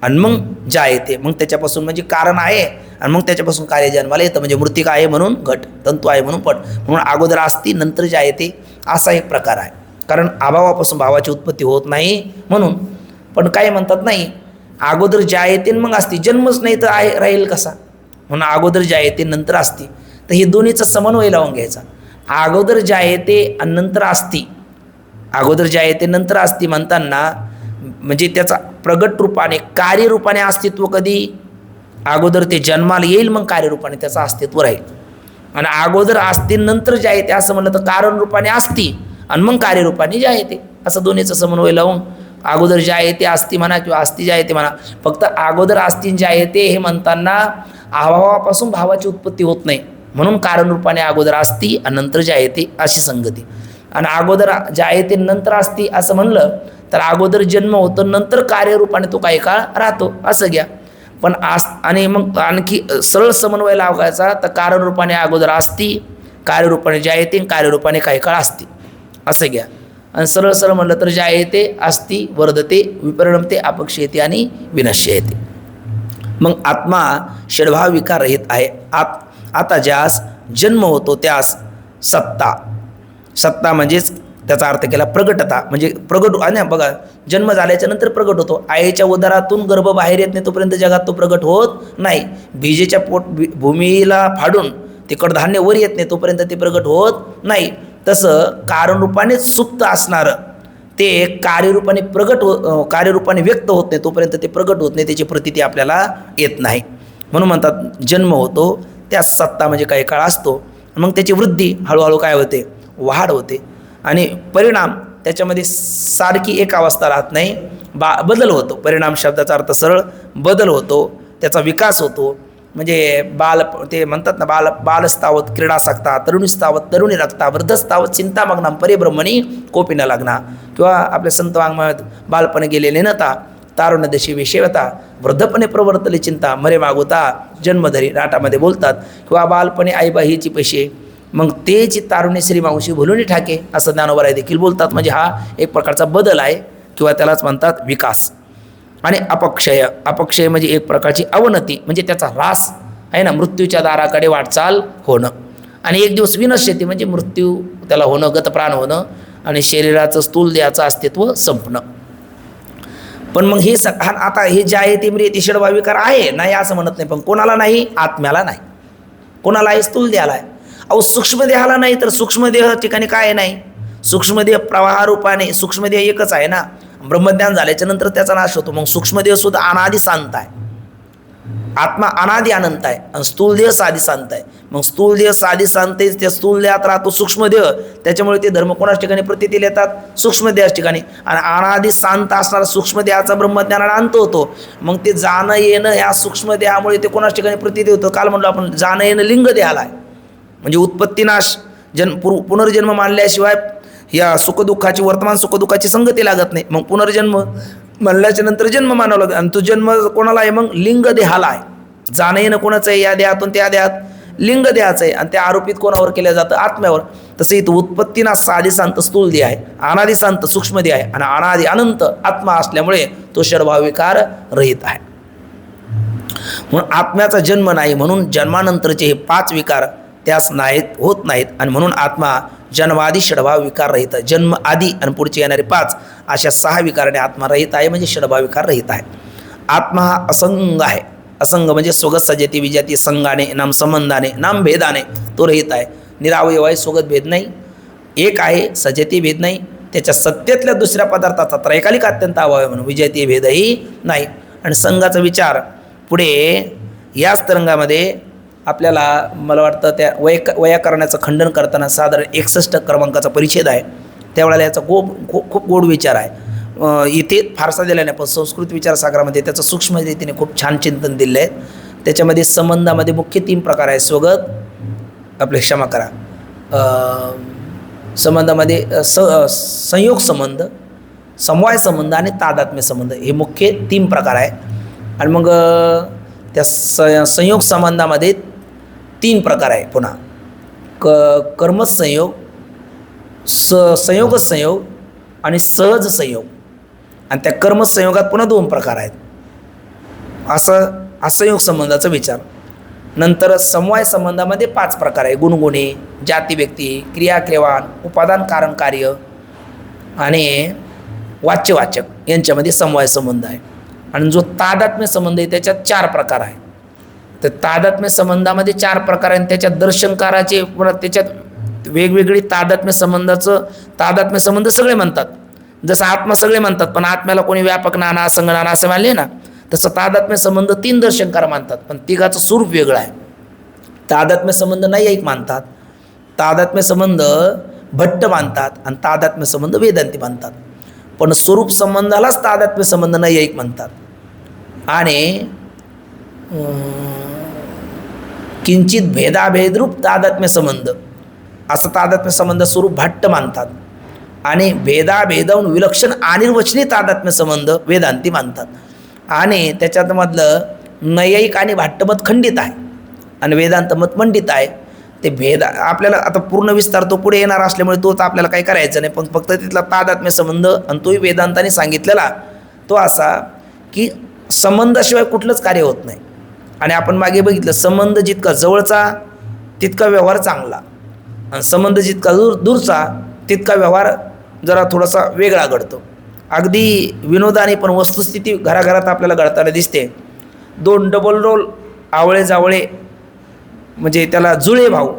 आणि मग जायते मग त्याच्यापासून म्हणजे कारण आहे, आणि मग त्याच्यापासून कार्य जन्माला येतं. म्हणजे मृत्तिका आहे म्हणून घट, तंतू आहे म्हणून पट, म्हणून अगोदर असती नंतर जायते असा एक प्रकार आहे. कारण अभावापासून भावाची उत्पत्ती होत नाही म्हणून. पण काय म्हणतात नाही, अगोदर जायते मग असती, जन्मच नाही तर आहे राहील कसा, म्हणून अगोदर जायते नंतर असती. तर हे दोन्हीचा समन्वय लावून घ्यायचा. अगोदर जायते आणि नंतर असती, अगोदर जायते नंतर असती म्हणताना म्हणजे त्याचा प्रगट रूपाने कार्यरूपाने अस्तित्व कधी, अगोदर ते जन्माला येईल मग कार्यरूपाने त्याचं अस्तित्व राहील. आणि अगोदर असती नंतर जायते असं म्हणलं तर कारण रूपाने असती आणि मग कार्यरूपाने जायते, असं दोन्हीचं समन्वय लावून अगोदर जायते असती म्हणा किंवा असती जायते म्हणा. फक्त अगोदर असती जायते हे म्हणताना अभावापासून भावाची उत्पत्ती होत नाही, म्हणून कारण रूपाने अगोदर असती आणि नंतर जायते अशी संगती. आणि अगोदर जायते नंतर असती असं म्हणलं तर अगोदर जन्म होतो नंतर कार्यरूपाने तो काही काळ राहतो असं घ्या. पण आणि मग आणखी सरळ समन्वय लावायचा तर कारण रूपाने अगोदर असती, कार्यरूपाने जायते, कार्यरूपाने काही काळ असते असं घ्या. आणि सरळ सरळ म्हणलं तर जायते असती वर्धते विपरिणमते अपक्षयते आणि विनश्यते. मग आत्मा षडभाव विकार रहित आहे. आता ज्यास जन्म होतो त्यास सत्ता म्हणजेच त्याचा अर्थ केला प्रगटता, म्हणजे प्रगट आणि बघा जन्म झाल्याच्या नंतर प्रगट होतो. आईच्या उदरातून गर्भ बाहेर येत नाही तोपर्यंत जगात तो प्रगट होत नाही. बीजेच्या भूमीला फाडून ते कडधान्य वर येत नाही तोपर्यंत ते प्रगट होत नाही. तसं कारणरूपानेच सुप्त असणारं ते कार्यरूपाने व्यक्त होत नाही तोपर्यंत ते प्रगट होत नाही, त्याची प्रतीती आपल्याला येत नाही. म्हणून म्हणतात जन्म होतो त्यास सत्ता म्हणजे काही काळ असतो, मग त्याची वृद्धी हळूहळू काय होते, वाढ होते. आणि परिणाम त्याच्यामध्ये सारखी एक अवस्था राहत नाही, बदल होतो. परिणाम शब्दाचा अर्थ सरळ बदल होतो, त्याचा विकास होतो. म्हणजे ते म्हणतात ना बालस्तावत क्रीडासक्ता, तरुणीस्तावत तरुणी रक्ता, वृद्धस्तावत चिंतामग्नाम परिब्रह्मणी कोपी न लागना. किंवा आपल्या संत वाङ्मयात बालपणे गेलेले नता तारुण्यदशी विषयवता, वृद्धपणे प्रवर्तले चिंता मरे मागोता जन्मधरी राटामध्ये बोलतात. किंवा बालपणे आईबाईची पैसे मग तेची तारुण्य श्री मावशी भुलून ठाके असं ज्ञानोबराय देखील बोलतात. म्हणजे हा एक प्रकारचा बदल आहे किंवा त्यालाच म्हणतात विकास. आणि अपक्षय म्हणजे एक प्रकारची अवनती, म्हणजे त्याचा ऱ्हास आहे ना, मृत्यूच्या दाराकडे वाटचाल होणं. आणि एक दिवस विनश्यती म्हणजे मृत्यू त्याला होणं, गतप्राण होणं आणि शरीराचं स्थूल देहाचं अस्तित्व संपणं. पण मग हे आता हे जे आहे ते म्रियते षडभाव विकार आहे नाही असं म्हणत नाही. पण कोणाला नाही, आत्म्याला नाही. कोणाला आहे, स्थूल देहाला आहे. अहो सूक्ष्म देहाला नाही तर सूक्ष्म देह ठिकाणी काय नाही, सूक्ष्मदेह प्रवाहरूपाने, सूक्ष्मदेह एकच आहे ना, ब्रह्मज्ञान झाल्याच्या नंतर त्याचा नाश होतो. मग सूक्ष्मदेह सुद्धा अनादि शांत आहे. आत्मा अनादि अनंत आहे आणि स्थूलदेह साधी शांत आहे. मग स्थूलदेह साधी शांत आहे, त्या स्थूलदेहात राहतो सूक्ष्मदेह, त्याच्यामुळे ते धर्म कोणाच ठिकाणी प्रतीतील येतात, सूक्ष्मदेहाच्या ठिकाणी. आणि अनादि शांत असणारा सूक्ष्मदेहाचा ब्रह्मज्ञानाला अंत होतो. मग ते जाणं येणं ह्या सूक्ष्मदेहामुळे ते कोणाच ठिकाणी प्रतीत होतं. काल म्हणलो आपण जाणं येणं लिंग देहाला आहे, म्हणजे उत्पत्तीनाश पुनर्जन्म मानल्याशिवाय या सुखदुःखाची, वर्तमान सुखदुःखाची संगती लागत नाही. मग पुनर्जन्म म्हणल्याच्या नंतर जन्म मानावा लागतो. आणि तो जन्म कोणाला आहे, मग लिंग देहाला आहे. जाणं येणं कोणाचं आहे, या देहातून त्या देहात लिंग देहाचं आहे. आणि ते आरोपित कोणावर केलं जातं, आत्म्यावर. तसं इथं उत्पत्तीना साधी शांत स्थूल देह आहे, अनादि शांत सूक्ष्म देह आहे आणि अनादि अनंत आत्मा असल्यामुळे तो षडभाव विकार रहित आहे. म्हणून आत्म्याचा जन्म नाही, म्हणून जन्मानंतरचे हे 5 विकार त्यास नाहीत, होत नाहीत. आणि म्हणून आत्मा जन्मादी षडभाव विकार रहित, जन्म आदी आणि पुढचे येणारे 5 अशा 6 विकाराने आत्मा रहित आहे, म्हणजे षडभाव विकार रहित आहे. आत्मा हा असंग आहे. असंग म्हणजे स्वगत सजती विजाती, संगाने नाम संबंधाने नाम भेदाने तो रहित आहे. निरावयव आहे, स्वगत भेद नाही, एक आहे, सजती भेद नाही, त्याच्या सत्तेतल्या दुसऱ्या पदार्थाचा त्रैकालिक अत्यंत अभाव म्हणून विजयती भेदही नाही. आणि संघाचा विचार पुढे याच तरंगामध्ये आपल्याला मला वाटतं त्या वैयाकरणाचं खंडन करताना साधारण 61 क्रमांकाचा परिच्छेद आहे. त्यावेळेला याचा खूप गोड विचार आहे. इथे फारसा दिला नाही, पण संस्कृत विचारसागरामध्ये त्याचं सूक्ष्म रीतीने खूप छान चिंतन दिलं आहे. त्याच्यामध्ये संबंधामध्ये मुख्य 3 प्रकार आहे. स्वगत, आपले क्षमा करा, संबंधामध्ये संयोग संबंध, समवाय संबंध आणि तादात्म्य संबंध हे मुख्य 3 प्रकार आहे. आणि मग त्या संयोग संबंधामध्ये 3 प्रकार आहे पुन्हा, कर्मच संयोग, संयोगच संयोग आणि सहज संयोग. आणि त्या कर्मच संयोगात पुन्हा 2 प्रकार आहेत. असं असंयोग संबंधाचा विचार. नंतर समवाय संबंधामध्ये 5 प्रकार आहे. गुणगुणे, जाती व्यक्ती, क्रिया क्रियावान, उपादान कारण कार्य आणि वाच्यवाचक यांच्यामध्ये समवाय संबंध आहे. आणि जो तादात्म्य संबंध आहे त्याच्यात 4 प्रकार आहे. तर तादात्म्य संबंधामध्ये 4 प्रकार आहे. त्याच्यात दर्शनकाराचे पुन्हा त्याच्यात वेगवेगळी तादात्म्य संबंध सगळे म्हणतात. जसं आत्मा सगळे म्हणतात, पण आत्म्याला कोणी व्यापक नाना, असंग नाना असं मानले ना, तसं तादात्म्य संबंध 3 दर्शनकार मानतात, पण तिघाचं स्वरूप वेगळं आहे. तादात्म्य संबंध नैयायिक मानतात, तादात्म्य संबंध भट्ट मानतात आणि तादात्म्य संबंध वेदांती मानतात. पण स्वरूप संबंधालाच तादात्म्य संबंध नैयायिक म्हणतात. आणि किंचित भेदाभेदरूप तादात्म्य संबंध असं तादात्म्य संबंध स्वरूप भट्ट मानतात. आणि भेदाभेदाहून विलक्षण अनिर्वचनीय तादात्म्य संबंध वेदांती मानतात. आणि त्याच्यात मधलं नैयायिक आणि भाट्टमत खंडित आहे आणि वेदांत मत मंडित आहे. ते भेद आपल्याला आता पूर्ण विस्तार तो पुढे येणार असल्यामुळे तोच आपल्याला काही करायचं नाही, पण फक्त तिथला तादात्म्य संबंध आणि तोही वेदांताने सांगितलेला तो असा की संबंधाशिवाय कुठलंच कार्य होत नाही. आणि आपण मागे बघितलं, संबंध जितका जवळचा तितका व्यवहार चांगला आणि संबंध जितका दूरचा तितका व्यवहार जरा थोडासा वेगळा घडतो. अगदी विनोदाने पण वस्तुस्थिती घराघरात आपल्याला घडताना दिसते. 2 डबल रोल आवळे जावळे म्हणजे त्याला जुळे भाऊ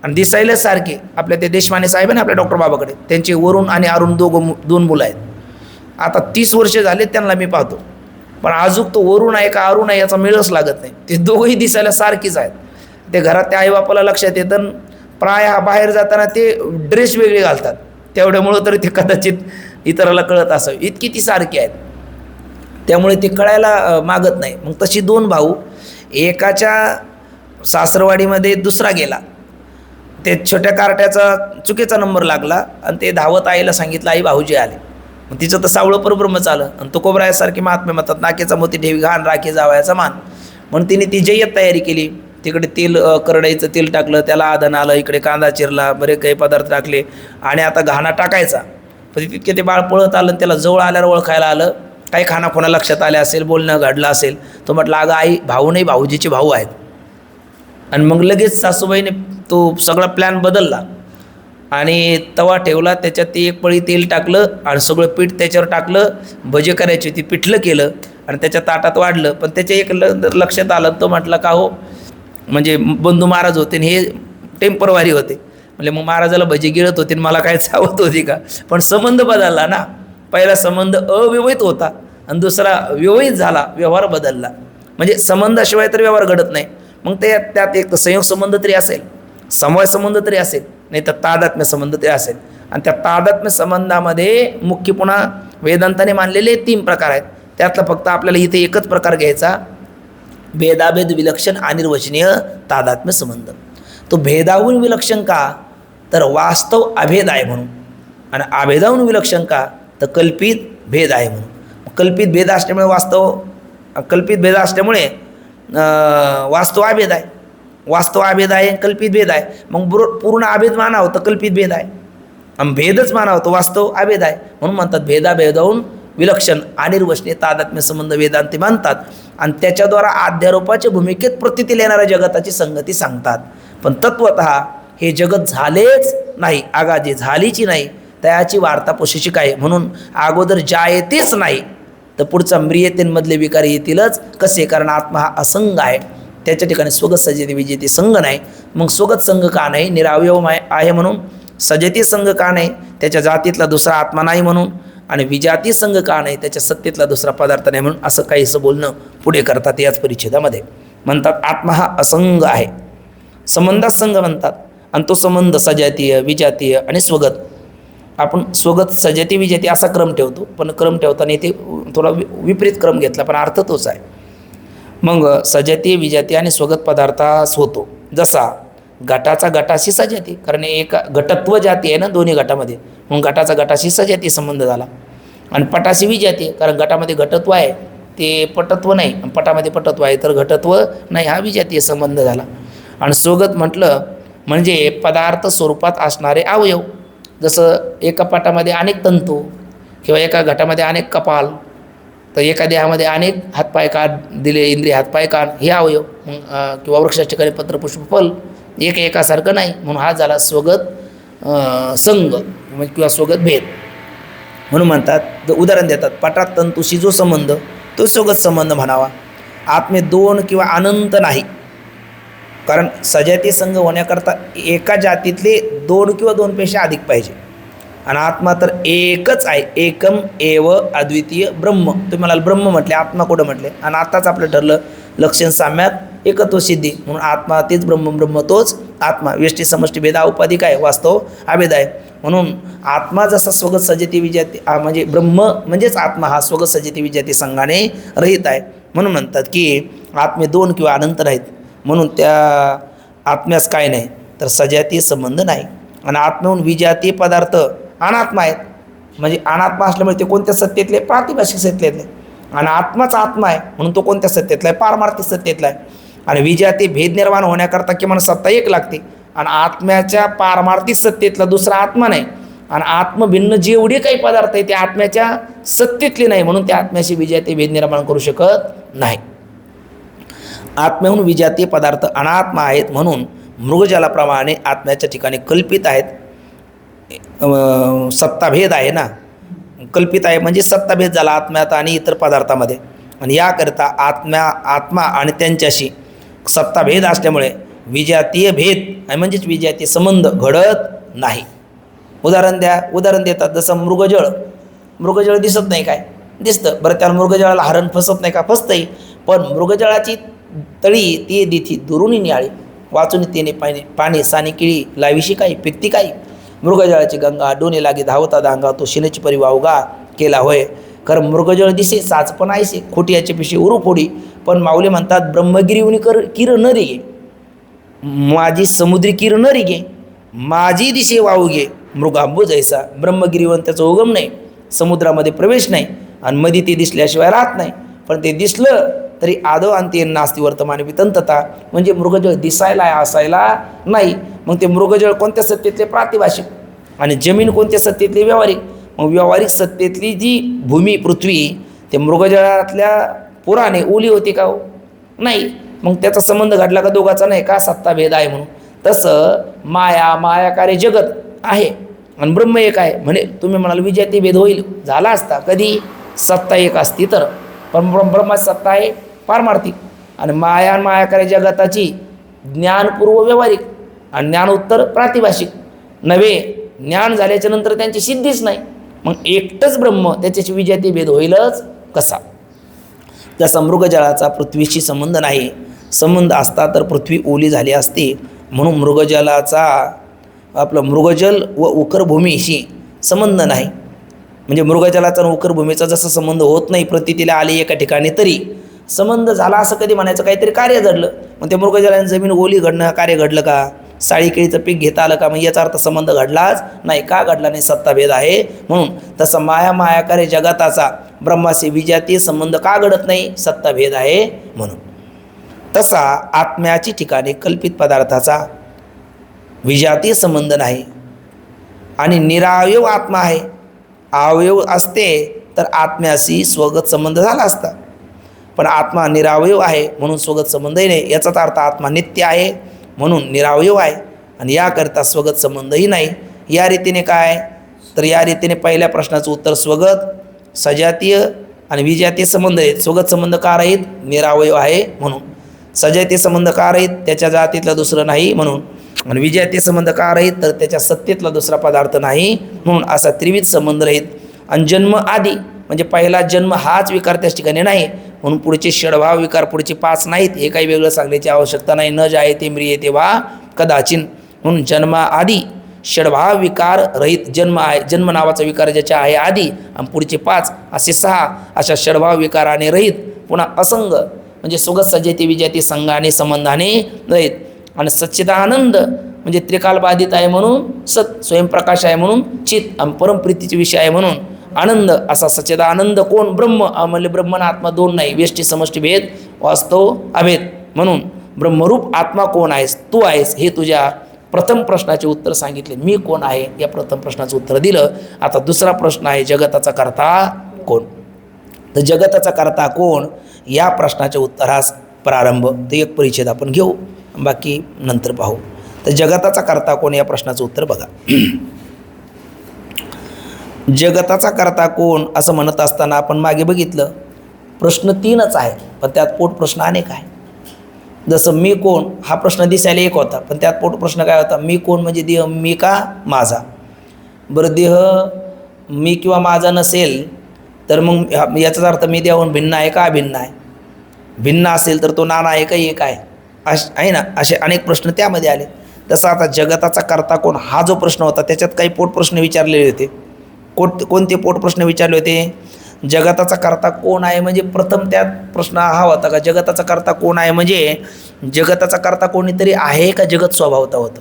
आणि दिसायला सारखे. आपल्या ते देशमाने साहेब आहे ना आपल्या डॉक्टर बाबाकडे, त्यांचे वरुण आणि अरुण 2 मुलं आहेत. आता 30 वर्ष झाले त्यांना मी पाहतो, पण अजून तो वरुण आहे का अरुण आहे याचा मेळच लागत नाही. ते दोघंही दिसायला सारखीच आहेत. ते घरात त्या आईबापाला लक्षात येतं, प्राय बाहेर जाताना ते ड्रेस वेगळे घालतात, तेवढ्यामुळं तरी ते कदाचित इतराला कळत असावं, इतकी ती सारखी आहेत. त्यामुळे ते कळायला मागत नाही. मग तशी 2 भाऊ, एकाच्या सासरवाडीमध्ये दुसरा गेला, ते छोट्या कार्ट्याचा चुकीचा नंबर लागला आणि ते धावत आईला सांगितलं, आई भाऊजी आले. मग तिचं तर सावळं परब्रह्म चालं आणि तो कोबरायासारखी महात्म्य म्हणतात, नाकेचा मोती ठेवी घाण राखी जावयाचा मान. म्हणून तिने ती जय्यत तयारी केली. तिकडे तेल, करडईचं तेल टाकलं, त्याला आधण आलं, इकडे कांदा चिरला, बरे काही पदार्थ टाकले आणि आता घाणा टाकायचा. पण तितके ते बाळ पळत आलं, त्याला जवळ आल्यावर ओळखायला आलं. काही खाना कोणा लक्षात आले असेल, बोलणं घडलं असेल. तो म्हटलं, अगं आई, भाऊ नाही, भाऊजीचे भाऊ आहेत. आणि मग लगेच सासूबाईने तो सगळा प्लॅन बदलला आणि तवा ठेवला, त्याच्यात ते 1 पळी तेल टाकलं आणि सगळं पीठ त्याच्यावर टाकलं. भजे करायची होती, पिठलं केलं आणि त्याच्या ताटात वाढलं. पण त्याच्या एक लक्षात आलं, तो म्हटलं, का हो, म्हणजे बंधू महाराज होते आणि हे टेम्परवारी होते. म्हणजे मग महाराजाला भजी गिळत होते आणि मला काय चावत होती का? पण संबंध बदलला ना. पहिला संबंध अव्यवहित होता आणि दुसरा व्यवहित झाला, व्यवहार बदलला. म्हणजे संबंधाशिवाय तर व्यवहार घडत नाही. मग ते त्यात एक तर संयोग संबंध तरी असेल, समवाय संबंध तरी असेल, नाही तर तादात्म्य संबंध तरी असेल. आणि त्या तादात्म्य संबंधामध्ये मुख्य पुन्हा वेदांताने मानलेले 3 प्रकार आहेत. त्यातला फक्त आपल्याला इथे एकच प्रकार घ्यायचा, भेदाभेद विलक्षण अनिर्वचनीय तादात्म्य संबंध. तो भेदाहून विलक्षण का? तर वास्तव अभेद आहे म्हणून. आणि अभेदाहून विलक्षण का? तर कल्पित भेद आहे म्हणून. कल्पित भेद असल्यामुळे कल्पित भेद असल्यामुळे वास्तव अभेद आहे. वास्तव अभेद आहे, कल्पित भेद आहे. मग पूर्ण अभेद मानावं तर कल्पित भेद आहे, आणि भेदच मानावं तर वास्तव अभेद आहे. म्हणून म्हणतात भेदाभेदाहून विलक्षण अनिर्वचनीय तादात्म्य संबंध वेदांती मानतात. आणि त्याच्याद्वारा अध्यारोपाच्या भूमिकेत प्रतीतील येणाऱ्या जगताची संगती सांगतात. पण तत्वतः हे जगत झालेच नाही, आगाजी झालीची नाही, त्याची वार्ता पोषिशी काय? म्हणून अगोदर ज्या येतेच नाही तर पुढचा म्रियतेंमधले विकार येतीलच कसे? कारण आत्मा हा असंग आहे, त्याच्या ठिकाणी स्वगत सजती विजेती संघ नाही. मग स्वगत संघ का नाही? निरावयव आहे म्हणून. सजती संघ का नाही? त्याच्या जातीतला दुसरा आत्मा नाही म्हणून. आणि विजाती संघ का नाही? त्याच्या सत्तेतला दुसरा पदार्थ नाही म्हणून. असं काहीसं बोलणं पुढे करतात याच परिच्छेदामध्ये. म्हणतात आत्मा हा असंग आहे, संबंधात संघ म्हणतात. आणि तो संबंध सजातीय, विजातीय आणि स्वगत. आपण स्वगत, सजाती, विजाती असा क्रम ठेवतो, पण क्रम ठेवताना इथे थोडा विपरीत क्रम घेतला, पण अर्थ तोच आहे. मग सजातीय, विजातीय आणि स्वगत पदार्थास होतो. जसा घटाचा घटाशी सजाती, कारण एक घटत्व जाती आहे ना दोन्ही घटामध्ये, म्हणून घटाचा घटाशी सजाती संबंध झाला. आणि पटाशी विजाती, कारण घटामध्ये घटत्व आहे ते पटत्व नाही, पटामध्ये पटत्व आहे तर घटत्व नाही, हा विजातीय संबंध झाला. आणि स्वगत म्हटलं म्हणजे पदार्थ स्वरूपात असणारे अवयव. जसं एका पटामध्ये अनेक तंतू किंवा एका घटामध्ये अनेक कपाल, तर एका देहामध्ये अनेक हातपाय कान दिले, इंद्रिय हातपाय कान हे अवयव. किंवा वृक्षाच्या ठिकाणी पत्र पुष्प फल एकासारखं नाही, म्हणून हा झाला स्वगत संघ किंवा स्वगत भेद. म्हणून म्हणतात, उदाहरण देतात, पटात तंतूशी जो संबंध तो स्वगत संबंध म्हणावा. आत्मे 2 किंवा अनंत नाही, कारण सजाती संघ होण्याकरता एका जातीतले 2 किंवा 2 पेक्षा अधिक पाहिजे. आणि आत्मा तर एकच आहे, एकम एव अद्वितीय ब्रह्म. तुम्ही म्हणाल ब्रह्म म्हटले, आत्मा कुठं म्हटले? आणि आत्ताच आपलं ठरलं लक्षण साम्यात एकत्व सिद्धी, म्हणून आत्मा तेच ब्रह्म, ब्रह्म तोच आत्मा. व्यष्टी समष्टी भेदा उपाधिक आहे, वास्तव अभेद आहे. म्हणून आत्मा जसा स्वगत सजती विजाती म्हणजे ब्रह्म म्हणजेच आत्मा हा स्वगत सजती विजाती संघाने रहित आहे. म्हणून म्हणतात की आत्मे 2 किंवा अनंत नाहीत, म्हणून त्या आत्म्यास काय नाही तर सजातीय संबंध नाही. आणि आत्म्याहून विजातीय पदार्थ अनात्मा आहेत, म्हणजे अनात्मा असल्यामुळे ते कोणत्या सत्तेतले? प्रातिभाषिक सत्तेतले. आणि आत्माच आत्मा आहे म्हणून तो कोणत्या सत्तेतला आहे? पारमार्थिक सत्तेतला आहे. आणि विजातीय भेद निर्माण होण्याकरता किमान सत्ता एक लागते, आणि आत्म्याच्या पारमार्थिक सत्तेतला दुसरा आत्मा नाही. आणि आत्मभिन्न जेवढे काही पदार्थ आहे ते आत्म्याच्या सत्तेतले नाही, म्हणून त्या आत्म्याशी विजातीय भेद निर्माण करू शकत नाही. आत्म्याहून विजातीय पदार्थ अनात्मा आहेत, म्हणून मृगजलाप्रमाणे आत्म्याच्या ठिकाणी कल्पित आहेत. सत्ताभेद आहे ना, कल्पित आहे म्हणजे सत्ताभेद झाला आत्म्यात आणि इतर पदार्थामध्ये. आणि याकरिता आत्मा आणि त्यांच्याशी सत्ताभेद असल्यामुळे विजातीय भेद म्हणजेच विजातीय संबंध घडत नाही. उदाहरण देतात, जसं मृगजळ दिसत नाही काय? दिसतं. बरं, त्या मृगजळाला हरण फसत नाही का? फसतंही. पण मृगजळाची तळी ती दिथी दुरुनी नियाळी, वाचून तिने पाणी सानी किळी लाविशी काही पिकती काही. मृगजळाची गंगा डोने लागे धावता दांगा, तो शिनेची परी वावगा केला होय. कारण मृगजळ दिसे साच पण आयसे, खोटियाचे पिशे उरू फोडी. पण माऊली म्हणतात, ब्रह्मगिरीवनी किर न रे गे, माझी समुद्री किर न रे गे, माझी दिशे वाहू गे मृगांबू जैसा. ब्रह्मगिरीवर त्याचा उगम नाही, समुद्रामध्ये प्रवेश नाही, आणि मध्ये ते दिसल्याशिवाय राहत नाही. पण ते दिसलं तरी आदो अंती नास्ती वर्तमाने वितंतता, म्हणजे मृगजळ दिसायला असायला नाही. मग ते मृगजळ कोणत्या सत्तेतले? प्रातिभाषिक. आणि जमीन कोणत्या सत्तेतली? व्यावहारिक. मग व्यावहारिक सत्तेतली जी भूमी पृथ्वी ते मृगजळातल्या पुराने ओली होती का? नाही. मग त्याचा संबंध घडला का दोघाचा? नाही का? सत्ताभेद आहे म्हणून. तसं मायाकारी जगत आहे आणि ब्रह्म एक आहे. म्हणे तुम्ही म्हणाल विजाती भेद होईल, झाला असता कधी? सत्ता एक असती तर. पण ब्रह्माची सत्ता आहे पारमार्थिक, आणि मायाकारी जगताची ज्ञानपूर्व व्यावहारिक आणि ज्ञान उत्तर प्रातिभाषिक. नव्हे, ज्ञान झाल्याच्या नंतर त्यांची सिद्धीच नाही. मग एकटंच ब्रह्म, त्याच्याशी विजाती भेद होईलच कसा? जसा मृगजळाचा पृथ्वीशी संबंध नाही, संबंध असता तर पृथ्वी ओली झाली असती. म्हणून मृगजलाचा आपलं मृगजल व उकरभूमीशी संबंध नाही. म्हणजे मृगजलाचा आणि उकरभूमीचा जसा संबंध होत नाही, प्रतीतीला आली एका ठिकाणी तरी संबंध झाला असं कधी म्हणायचं? काहीतरी कार्य घडलं. मग ते मृगजलाने जमीन ओली घडणं कार्य घडलं का? साळी केळीचं पीक घेता आलं का? मग याचा अर्थ संबंध घडलाच नाही. का घडला नाही? सत्ताभेद आहे म्हणून. तसं मायाकार्य जगताचा ब्रह्माशी विजातीय संबंध का घडत नाही? सत्ताभेद आहे म्हणून. तसा आत्म्याची ठिकाणी कल्पित पदार्थाचा विजातीय संबंध नाही आणि निरावयव आत्मा आहे. अवयव असते तर आत्म्याशी स्वगत संबंध झाला असता, पण आत्मा निरावयव आहे म्हणून स्वगत संबंधही नाही. याचाच अर्थ आत्मा नित्य आहे म्हणून निरावयव आहे आणि याकरता स्वगत संबंधही नाही. या रीतीने काय? तर या रीतीने पहिल्या प्रश्नाचं उत्तर स्वगत, सजातीय आणि विजातीय संबंध आहेत. स्वगत संबंध का राहीत? निरावयव आहे म्हणून. सजातीय संबंध का राहीत? त्याच्या जातीतला दुसरं नाही म्हणून. आणि विजातीय संबंध का राहीत? तर त्याच्या सत्तेतला दुसरा पदार्थ नाही म्हणून. असा त्रिविध संबंध राहीत. आणि जन्म आदी म्हणजे पहिला जन्म हाच विकार त्याच ठिकाणी नाही म्हणून पुढचे षडभाव विकार पुढचे 5 नाहीत. हे काही वेगळं सांगण्याची आवश्यकता नाही. न जायते म्रियते वा कदाचिन म्हणून जन्माआधी षडभाव विकार रहित जन्म आहे. जन्म नावाचा विकार ज्याच्या आहे आधी आणि पुढचे 5 असे 6 अशा षडभाव विकाराने रहित. पुन्हा असंग म्हणजे सुगत सजाती विजाती संघाने संबंधाने रहित. आणि सच्चिदानंद म्हणजे त्रिकाल बाधित आहे म्हणून सत, स्वयंप्रकाश आहे म्हणून चित आणि परमप्रीतीचे विषय आहे म्हणून आनंद. असा सच्चिदानंद कोण? ब्रह्म. म्हणजे ब्रह्मन आत्मा दोन नाही, व्यष्टी समष्टी भेद, वास्तव अभेद. म्हणून ब्रह्मरूप आत्मा कोण आहेस? तू आहेस. हे तुझ्या प्रथम प्रश्नाचे उत्तर सांगितले. मी कोण आहे या प्रथम प्रश्नाचं उत्तर दिलं. आता दुसरा प्रश्न आहे जगताचा कर्ता कोण? तर जगताचा कर्ता कोण या प्रश्नाच्या उत्तरास प्रारंभ तर एक परिच्छेद आपण घेऊ, बाकी नंतर पाहू. तर जगताचा कर्ता कोण या प्रश्नाचं उत्तर बघा. जगताचा कर्ता कोण असं म्हणत असताना आपण मागे बघितलं प्रश्न 3च आहे, पण त्यात पोट प्रश्न अनेक आहे. जसं मी कोण हा प्रश्न दिसायला एक होता, पण त्यात पोट प्रश्न काय होता? मी कोण म्हणजे देह मी का माझा? बरं, देह मी किंवा माझा नसेल तर मग याचाच अर्थ मी देहाहून भिन्न आहे का अभिन्न आहे? भिन्न असेल तर तो नाना आहे का एक आहे? आहे ना. असे अनेक प्रश्न त्यामध्ये आले. तसं आता जगताचा कर्ता कोण हा जो प्रश्न होता त्याच्यात काही पोट प्रश्न विचारलेले होते. कोणते पोट प्रश्न विचारले होते? जगताचा कर्ता कोण आहे म्हणजे प्रथम त्यात प्रश्न हा होता का जगताचा कर्ता कोण आहे म्हणजे जगताचा कर्ता कोणीतरी आहे का जगत स्वभावता होतं?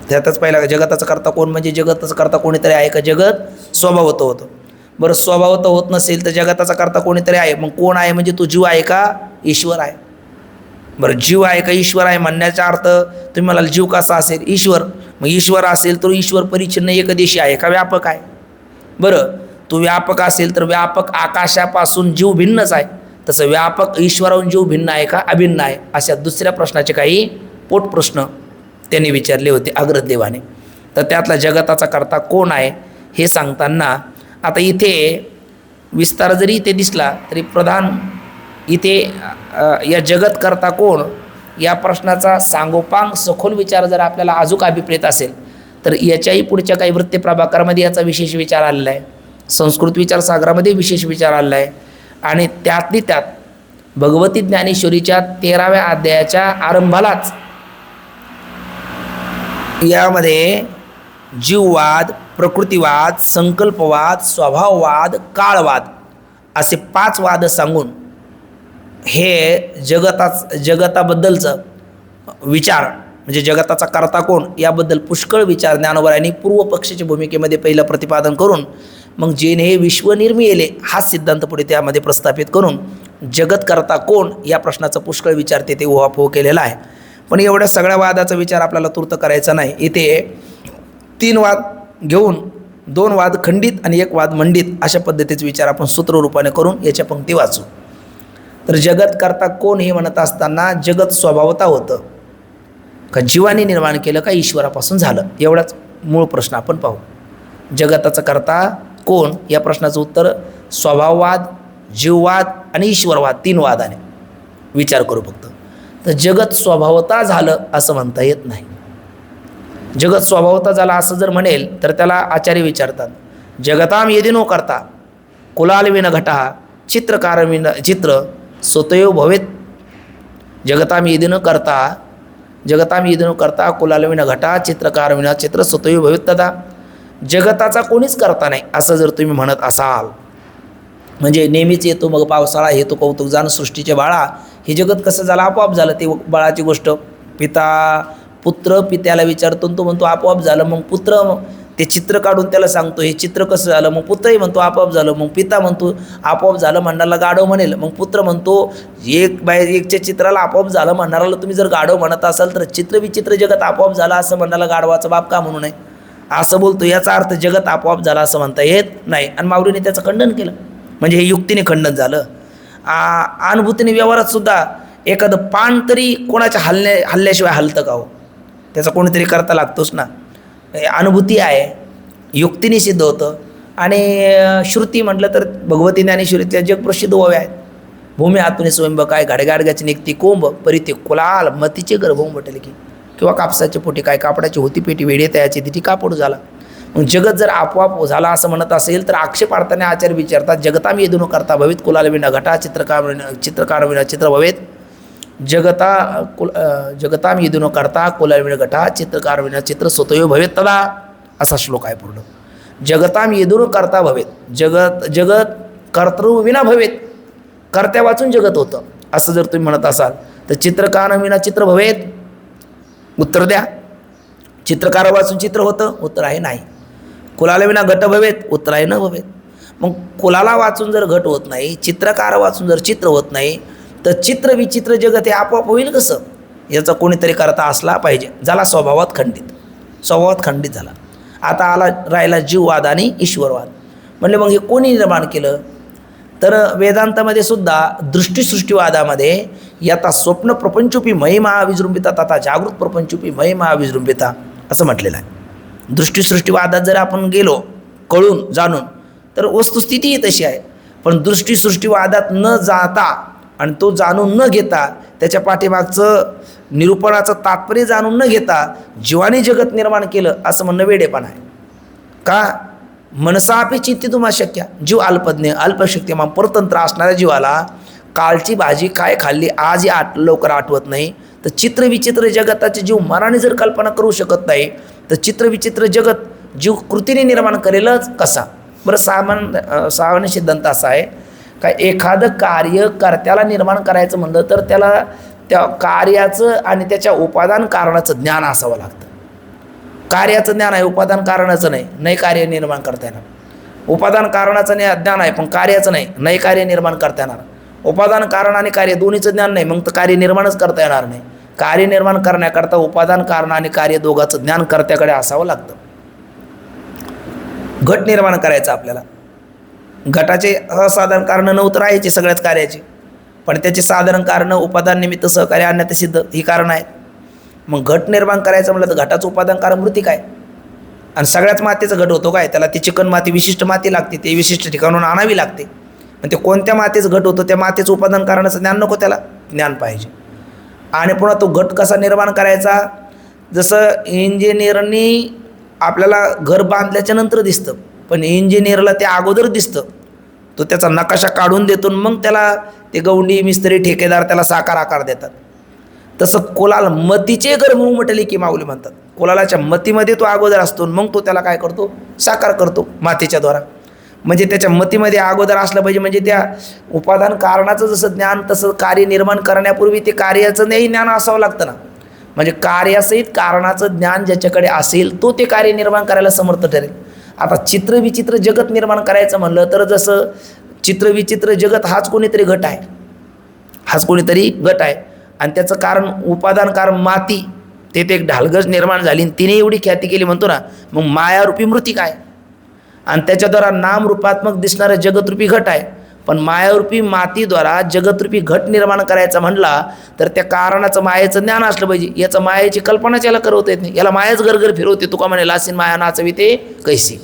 त्यातच पहिला का जगताचा कर्ता कोण म्हणजे जगताचा कर्ता कोणीतरी आहे का जगत स्वभावत होतं? बरं, स्वभावत होत नसेल तर जगताचा कर्ता कोणीतरी आहे. मग कोण आहे म्हणजे तो जीव आहे का ईश्वर आहे? बरं, जीव आहे का ईश्वर आहे म्हणण्याचा अर्थ तुम्ही म्हणाल जीव कसा असेल? ईश्वर. मग ईश्वर असेल तर ईश्वर परिच्छिन्न एकदेशी आहे का व्यापक आहे? बरं, तो व्यापक असेल तर व्यापक आकाशापासून जीव भिन्नच आहे. तसं व्यापक ईश्वराहून जीव भिन्न आहे का अभिन्न आहे? अशा दुसऱ्या प्रश्नाचे काही पोट प्रश्न त्यांनी विचारले होते अग्रदेवाने. तर त्यातला जगताचा कर्ता कोण आहे हे सांगताना आता इथे विस्तार जरी इथे दिसला तरी प्रधान इथे या जगत कर्ता कोण या प्रश्नाचा सांगोपांग सखोल विचार जर आपल्याला अजूक अभिप्रेत असेल तर याच्याही पुढच्या काही वृत्ती प्रभाकरामध्ये याचा विशेष विचार आलेला आहे. संस्कृत विचारसागरामध्ये विशेष विचार आलेला आहे. आणि त्यातली त्यात भगवती ज्ञानेश्वरीच्या 13व्या अध्यायाच्या आरंभालाच यामध्ये जीववाद, प्रकृतिवाद, संकल्पवाद, स्वभाववाद, काळवाद असे 5 वाद सांगून हे जगताबद्दलचं विचार म्हणजे जगताचा कर्ता कोण याबद्दल पुष्कळ विचार ज्ञानोबरायांनी पूर्व पक्षाच्या भूमिकेमध्ये पहिलं प्रतिपादन करून मग जेने हे विश्व निर्मिले हा सिद्धांत पुढे त्यामध्ये प्रस्थापित करून जगत कर्ता कोण या प्रश्नाचा पुष्कळ विचार तेथे उहापोह केलेला आहे. पण एवढ्या सगळ्या वादाचा विचार आपल्याला तूर्त करायचा नाही. इथे 3 वाद घेऊन 2 वाद खंडित आणि 1 वाद मंडित अशा पद्धतीचे विचार आपण सूत्ररूपाने करून याच्या पंक्ती वाचू. तर जगत कर्ता कोण हे म्हणत असताना जगत स्वभावता होतं का जीवाने निर्माण केलं का ईश्वरापासून झालं? एवढाच मूळ प्रश्न आपण पाहू. जगताचा कर्ता कोण या प्रश्नाचं उत्तर स्वभाववाद, जीववाद आणि ईश्वरवाद 3 वादाने विचार करू फक्त. तर जगत स्वभावता झालं असं म्हणता येत नाही. जगत स्वभावता झाला असं जर म्हणेल तर त्याला आचार्य विचारतात, जगताम यदिनो करता कुलालविन घटा चित्रकारविन चित्र स्वतयो भवेत. जगताम यदिनो करता कुलालविन घटा चित्रकारविन चित्र स्वतयो भवेत. तदा जगताचा कोणीच करता नाही असं जर तुम्ही म्हणत असाल, म्हणजे नेहमीच येतो मग पावसाळा येतो कौतुक जाण सृष्टीचे बाळा, हे जगत कसं झालं आपोआप झालं. ते बाळाची गोष्ट पुत्र पित्याला विचारतो तो म्हणतो आपोआप झालं. मग पुत्र ते चित्र काढून त्याला सांगतो हे चित्र कसं झालं, मग पुत्रही म्हणतो आपोआप झालं. मग पिता म्हणतो आपोआप झालं म्हणणारा गाढव म्हणेल. मग पुत्र म्हणतो एक बाय एकच्या चित्राला आपोआप झालं म्हणणाराला तुम्ही जर गाढव म्हणत असाल तर चित्रविचित्र जगत आपोआप झालं असं म्हणणारा गाढवाचा बाप का म्हणू नये असं बोलतो. याचा अर्थ जगत आपोआप झाला असं म्हणता येत नाही. आणि माऊलीने त्याचं खंडन केलं, म्हणजे हे युक्तीने खंडन झालं. अनुभूतीने व्यवहारात सुद्धा एखादं पान तरी कोणाच्या हल्ल्याशिवाय हलतं का हो, त्याचा कोणीतरी करता लागतोच ना. अनुभूती आहे, युक्तीने सिद्ध होतं. आणि श्रुती म्हटलं तर भगवती ज्ञानेश्वरीतल्या जगप्रसिद्ध ओव्या आहेत. भूमी आतुनी स्वयंबक आहे गाडगाडग्याची निघती कोंब परिते कुलाल मतीचे गर्भ म्हटले की, किंवा कापसाची पोटी काय कापडाची होती पेटी वेडे तयाची तिथे कापड झाला. मग जगत जर आपोआप झाला असं म्हणत असेल तर आक्षेपार्थाने आचार्य विचारतात, जगताम यदुनो करता भवित कुलालविना घटा चित्रकारविना चित्र भवेत. जगताम यदुनो करता कुलालविना घटा चित्रकारविना चित्र स्वतयो भवेत. तदा असा श्लोक आहे पूर्ण. जगताम यदुनो करता भवेत, जगत कर्तृविना भवेत, कर्त्या वाचून जगत होतं असं जर तुम्ही म्हणत असाल तर चित्रकारविना चित्र भवेत. उत्तर द्या. चित्रकार वाचून चित्र होतं, उत्तर आहे नाही. कुलालविना घट भवेत, उत्तर आहे न भवेत. मग कुलाला वाचून जर घट होत नाही, चित्रकार वाचून जर चित्र होत नाही तर चित्र विचित्र जगत हे आपोआप होईल कसं, याचा कोणीतरी करता असला पाहिजे. झाला स्वभावात खंडित झाला. आता आला राहिला जीववाद आणि ईश्वरवाद. म्हणले मग हे कोणी निर्माण केलं, तर वेदांतामध्ये सुद्धा दृष्टीसृष्टीवादामध्ये यथा स्वप्न प्रपंचोपी महिमा विजृंभिता तथा जागृत प्रपंचोपी महिमा विजृंभिता असं म्हटलेलं आहे. दृष्टीसृष्टीवादात जर आपण गेलो कळून जाणून तर वस्तुस्थितीही तशी आहे. पण दृष्टीसृष्टीवादात न जाता आणि तो जाणून न घेता त्याच्या पाठीमागचं निरूपणाचं तात्पर्य जाणून न घेता जीवाने जगत निर्माण केलं असं म्हणणं वेडेपण आहे. का मनसापी चिंतितुम अशक्य, जीव अल्पज्ञ अल्पशक्तिमान परतंत्र असणाऱ्या जीवाला कालची भाजी काय खाल्ली आजही लवकर आठवत नाही. तर चित्रविचित्र जगताचे जीव मनाने जर कल्पना करू शकत नाही तर चित्रविचित्र जगत जीव कृतीने निर्माण करेलच कसा. बरं सामान्य सिद्धांत असा आहे का एखादं कार्य कर्त्याला निर्माण करायचं म्हणलं तर त्याला त्या कार्याचं आणि त्याच्या उपादान कारणाचं ज्ञान असावं लागतं. कार्याचं ज्ञान आहे, उपादान कारणाचं नाही कार्य निर्माण करता येणार. उपादान कारणाचं ज्ञान आहे पण कार्याचं नाही कार्य निर्माण करता येणार. उपादान कारण आणि कार्य दोन्हीचं ज्ञान नाही मग तर कार्य निर्माणच करता येणार नाही. कार्य निर्माण करण्याकरता उपादान कारण आणि कार्य दोघांचं ज्ञान कर्त्याकडे असावं लागतं. घट निर्माण करायचं आपल्याला, घटाचे असाधारण कारणं नव्हतं राहायचे सगळ्याच कार्याचे, पण त्याचे साधारण कारणं उपादान निमित्त सहकार्य आणण्यात सिद्ध ही कारणं आहेत. मग घट निर्माण करायचं म्हटलं तर घटाचं उपादान कारण मृत्तिका आहे. आणि सगळ्याच मातीचा घट होतो काय, त्याला ती चिकन माती विशिष्ट माती लागते, ते विशिष्ट ठिकाणून आणावी लागते. आणि ते कोणत्या मातीचं घट होतं त्या मातीचं उपादान कारणाचं ज्ञान नको, त्याला ज्ञान पाहिजे. आणि पुन्हा तो घट कसा निर्माण करायचा, जसं इंजिनियरनी आपल्याला घर बांधल्याच्या नंतर दिसतं पण इंजिनियरला ते अगोदर दिसतं. तो त्याचा नकाशा काढून देतो मग त्याला ते गवंडी मिस्त्री ठेकेदार त्याला साकार आकार देतात. तसं कोलाल मतीचे घर म्हणून म्हटले की माऊली म्हणतात, कोलालाच्या मतीमध्ये तो अगोदर असतो मग तो त्याला काय करतो, साकार करतो मातीच्या द्वारा. म्हणजे त्याच्या मतीमध्ये अगोदर असलं पाहिजे. म्हणजे त्या उपादान कारणाचं जसं ज्ञान तसं कार्य निर्माण करण्यापूर्वी ते कार्याचं नाही ज्ञान असावं लागतं ना. म्हणजे कार्यासहित कारणाचं ज्ञान ज्याच्याकडे असेल तो ते कार्य निर्माण करायला समर्थ ठरेल. आता चित्रविचित्र जगत निर्माण करायचं म्हणलं तर जसं चित्रविचित्र जगत हाच कोणीतरी घट आहे, आणि त्याचं कारण उपादान कारण माती, ते एक ढालगज निर्माण झाली तिने एवढी ख्याती केली म्हणतो ना. मग मायारूपी मृत्तिका आहे आणि त्याच्याद्वारा नामरूपात्मक दिसणारं जगतरूपी घट आहे. पण मायारूपी मातीद्वारा जगतरूपी घट निर्माण करायचा म्हणला तर त्या कारणाचं मायेचं ज्ञान असलं पाहिजे. याचं मायेची कल्पनाच याला करवता येत नाही. याला मायाच गरगर फिरवते. तुका म्हणे लासीन माया नाचवी ते कैसी.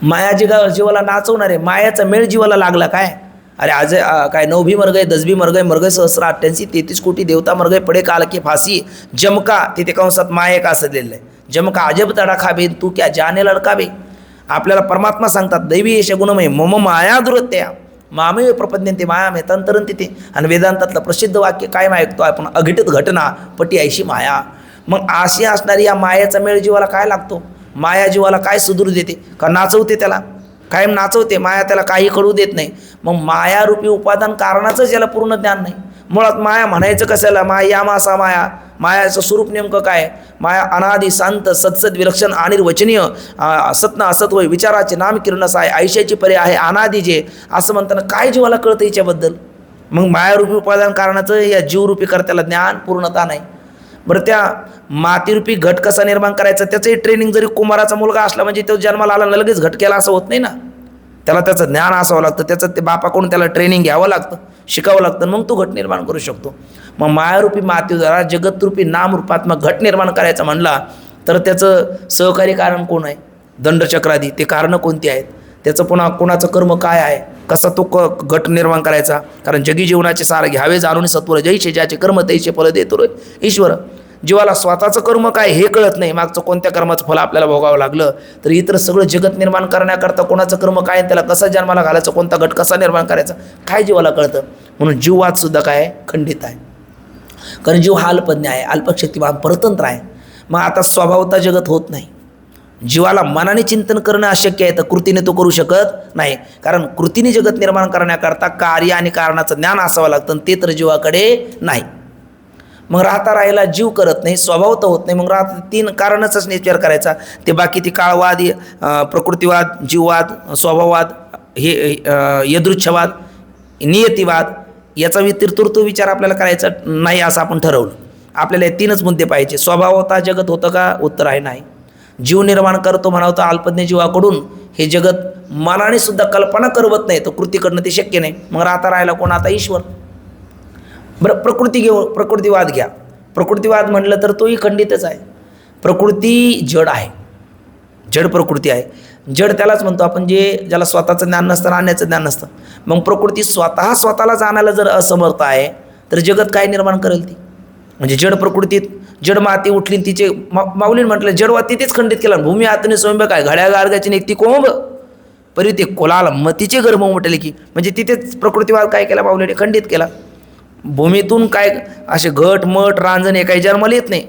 माया जीवाला नाचवणार आहे, मायाचा मेळ जीवाला लागला काय. अरे आज काय 9 भी मर गए 10 भी मर गए सहस्र 88 33 कोटी देवता मर गए पडे काल की फासी जमका तिथे कंसात माये का असं दिलेलं आहे जमका अजब तडा खाबे तू क्या जाने लडकाबे. आपल्याला परमात्मा सांगतात दैवी येश गुणमय मम माया दुरत्या मामय प्रपद्यंते माया मे तंत्रन तिथे. आणि वेदांतातलं प्रसिद्ध वाक्य काय ऐकतो आपण अघटित घटना पटी ऐशी माया. मग अशी असणारी या मायाचा मेळ जीवाला काय लागतो. माया जीवाला काय सुधरू देते का नाचवते त्याला कायम नाचवते माया त्याला काही कळू देत नाही. मग मायारूपी उपादान कारणाचंच याला पूर्ण ज्ञान नाही. मुळात माया म्हणायचं कशाला माया मासा माया मायाचं स्वरूप नेमकं काय. माया अनादी शांत सत्सद विलक्षण अनिर्वचनीय असत असत होय विचाराचे नाम किरणस आहे आयुष्याची परे आहे अनादी जे असं म्हणताना काय जीवाला कळतं याच्याबद्दल. मग मायारूपी उपादान कारणाचं या जीवरूपी कर्त्याला ज्ञान पूर्णता नाही. बरं त्या मातीरूपी घट कसा निर्माण करायचा त्याचंही ट्रेनिंग जरी कुमाराचा मुलगा असला म्हणजे तो जन्माला आला लगेच घट केला असं होत नाही ना. त्याला त्याचं ज्ञान असावं लागतं त्याचं ते बापाकडून त्याला ट्रेनिंग घ्यावं लागतं शिकावं लागतं मग तो घट निर्माण करू शकतो. मग मायारूपी मातीद्वारा जगतरूपी नामरूपात्मक घट निर्माण करायचा म्हणला तर त्याचं सहकारी कारण कोण आहे. दंडचक्रादी ते कारणं कोणती आहेत त्याचं पुन्हा कोणाचं कर्म काय आहे कसा तो घट निर्माण करायचा. कारण जगी जीवनाचे सार घ्यावे जाणून सत्वर जैसे ज्याचे कर्म तैसे फल देतो ईश्वर. जीवाला स्वतःचं कर्म काय हे कळत नाही मागचं कोणत्या कर्माचं फल आपल्याला भोगावं लागलं तर इतर सगळं जगत निर्माण करण्याकरता कोणाचं कर्म काय त्याला कसा जन्माला घालायचं कोणता घट कसा निर्माण करायचा काय जीवाला कळतं. म्हणून जीववादसुद्धा काय खंडित आहे. कारण जीव हा अल्पज्ञ आहे अल्पशक्तिमान परतंत्र आहे. मग आता स्वभावता जगत होत नाही. जीवाला मनाने चिंतन करणं अशक्य आहे तर कृतीने तो करू शकत नाही. कारण कृतीने जगत निर्माण करण्याकरता कार्य आणि कारणाचं ज्ञान असावं लागतं ते तर जीवाकडे नाही. मग राहता राहायला जीव करत नाही स्वभाव तर होत नाही. मग राहता 3 कारणच विचार करायचा ते बाकी ती काळवाद प्रकृतीवाद जीववाद स्वभाववाद हे यदृच्छवाद नियतिवाद याचा तो विचार आपल्याला करायचा नाही असं आपण ठरवलं. आपल्याला हे 3च मुद्दे पाहिजे. स्वभाव होता जगत होतं का उत्तर आहे नाही. जीव निर्माण करतो म्हणावता अल्पज्ञ जीवाकडून हे जगत मनाने सुद्धा कल्पना करवत नाही तर कृती करणं ते शक्य नाही. मग राहता राहायला कोण आता ईश्वर. बरं प्रकृतीवाद घ्या. प्रकृतीवाद म्हटलं तर तोही खंडितच आहे. प्रकृती जड आहे जड प्रकृती आहे. जड त्यालाच म्हणतो आपण ज्याला स्वतःचं ज्ञान नसतं आणण्याचं ज्ञान नसतं. मग प्रकृती स्वतःला जाणायला जर असमर्थ आहे तर जगत काय निर्माण करेल ती. म्हणजे जड प्रकृतीत जड माती उठली तिचे माऊलीन म्हटलं जडवाद तिथेच खंडित केला. भूमी आतने स्वयंभू काय घड्या गार्गाची निघती कोंब परी ते कोलाला मतीचे गर्भ म्हटले की म्हणजे तिथेच प्रकृतीवाद काय केला माऊलीने खंडित केला. भूमीतून काय असे घट मठ रांजण हे काही जन्माला येत नाही.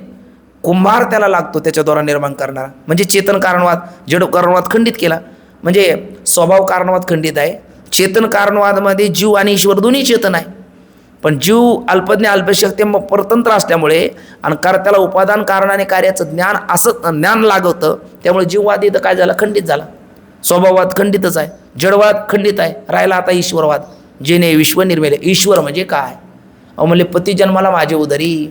कुंभार त्याला लागतो त्याच्याद्वारा निर्माण करणारा म्हणजे चेतन कारणवाद जड कारणवाद खंडित केला. म्हणजे स्वभाव कारणवाद खंडित आहे. चेतन कारणवादमध्ये जीव आणि ईश्वर दोन्ही चेतन आहे. पण जीव अल्पज्ञ अल्पशक्ती परतंत्र असल्यामुळे आणि त्याला उपादान कारण आणि कार्याचं ज्ञान असं ज्ञान लागवतं त्यामुळे जीववाद इथं काय झाला खंडित झाला. स्वभाववाद खंडितच आहे. जडवाद खंडित आहे. राहिला आता ईश्वरवाद जेने विश्व निर्मिले. ईश्वर म्हणजे काय म्हणले पती जन्माला माझे उदरी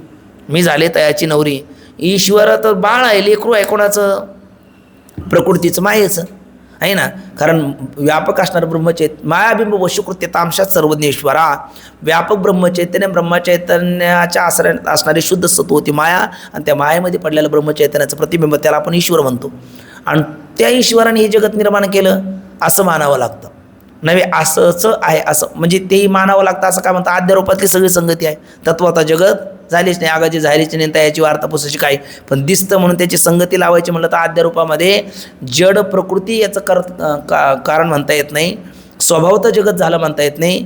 मी झाले तयाची नवरी. ईश्वर तर बाळ आहे लेकरू आहे कोणाचं प्रकृतीचं मायेचं आहे ना. कारण व्यापक असणारं ब्रह्मचैतन्य मायाबिंब वशुकृत्य तामशात सर्वज्ञेश्वरा व्यापक ब्रह्मचैतन्य ब्रह्मचैतन्याच्या आश्रयात असणारी शुद्ध सत्व होती माया आणि त्या मायेमध्ये पडलेलं ब्रह्मचैतन्याचं प्रतिबिंब त्याला आपण ईश्वर म्हणतो. आणि त्या ईश्वराने हे जगत निर्माण केलं असं मानावं लागतं. नव्हे असंच आहे असं म्हणजे तेही मानावं लागतं असं काय म्हणतं. आद्य रूपातली सगळी संगती आहे. तत्वाता जगत झालीच नाही आगाची झालीच नाही त्याची वार्ता पुसायची काय पण दिसतं म्हणून त्याची संगती लावायची म्हणलं तर आद्य रूपामध्ये जड प्रकृती याचं कारण म्हणता येत नाही. स्वभाव तर जगत झालं म्हणता येत नाही.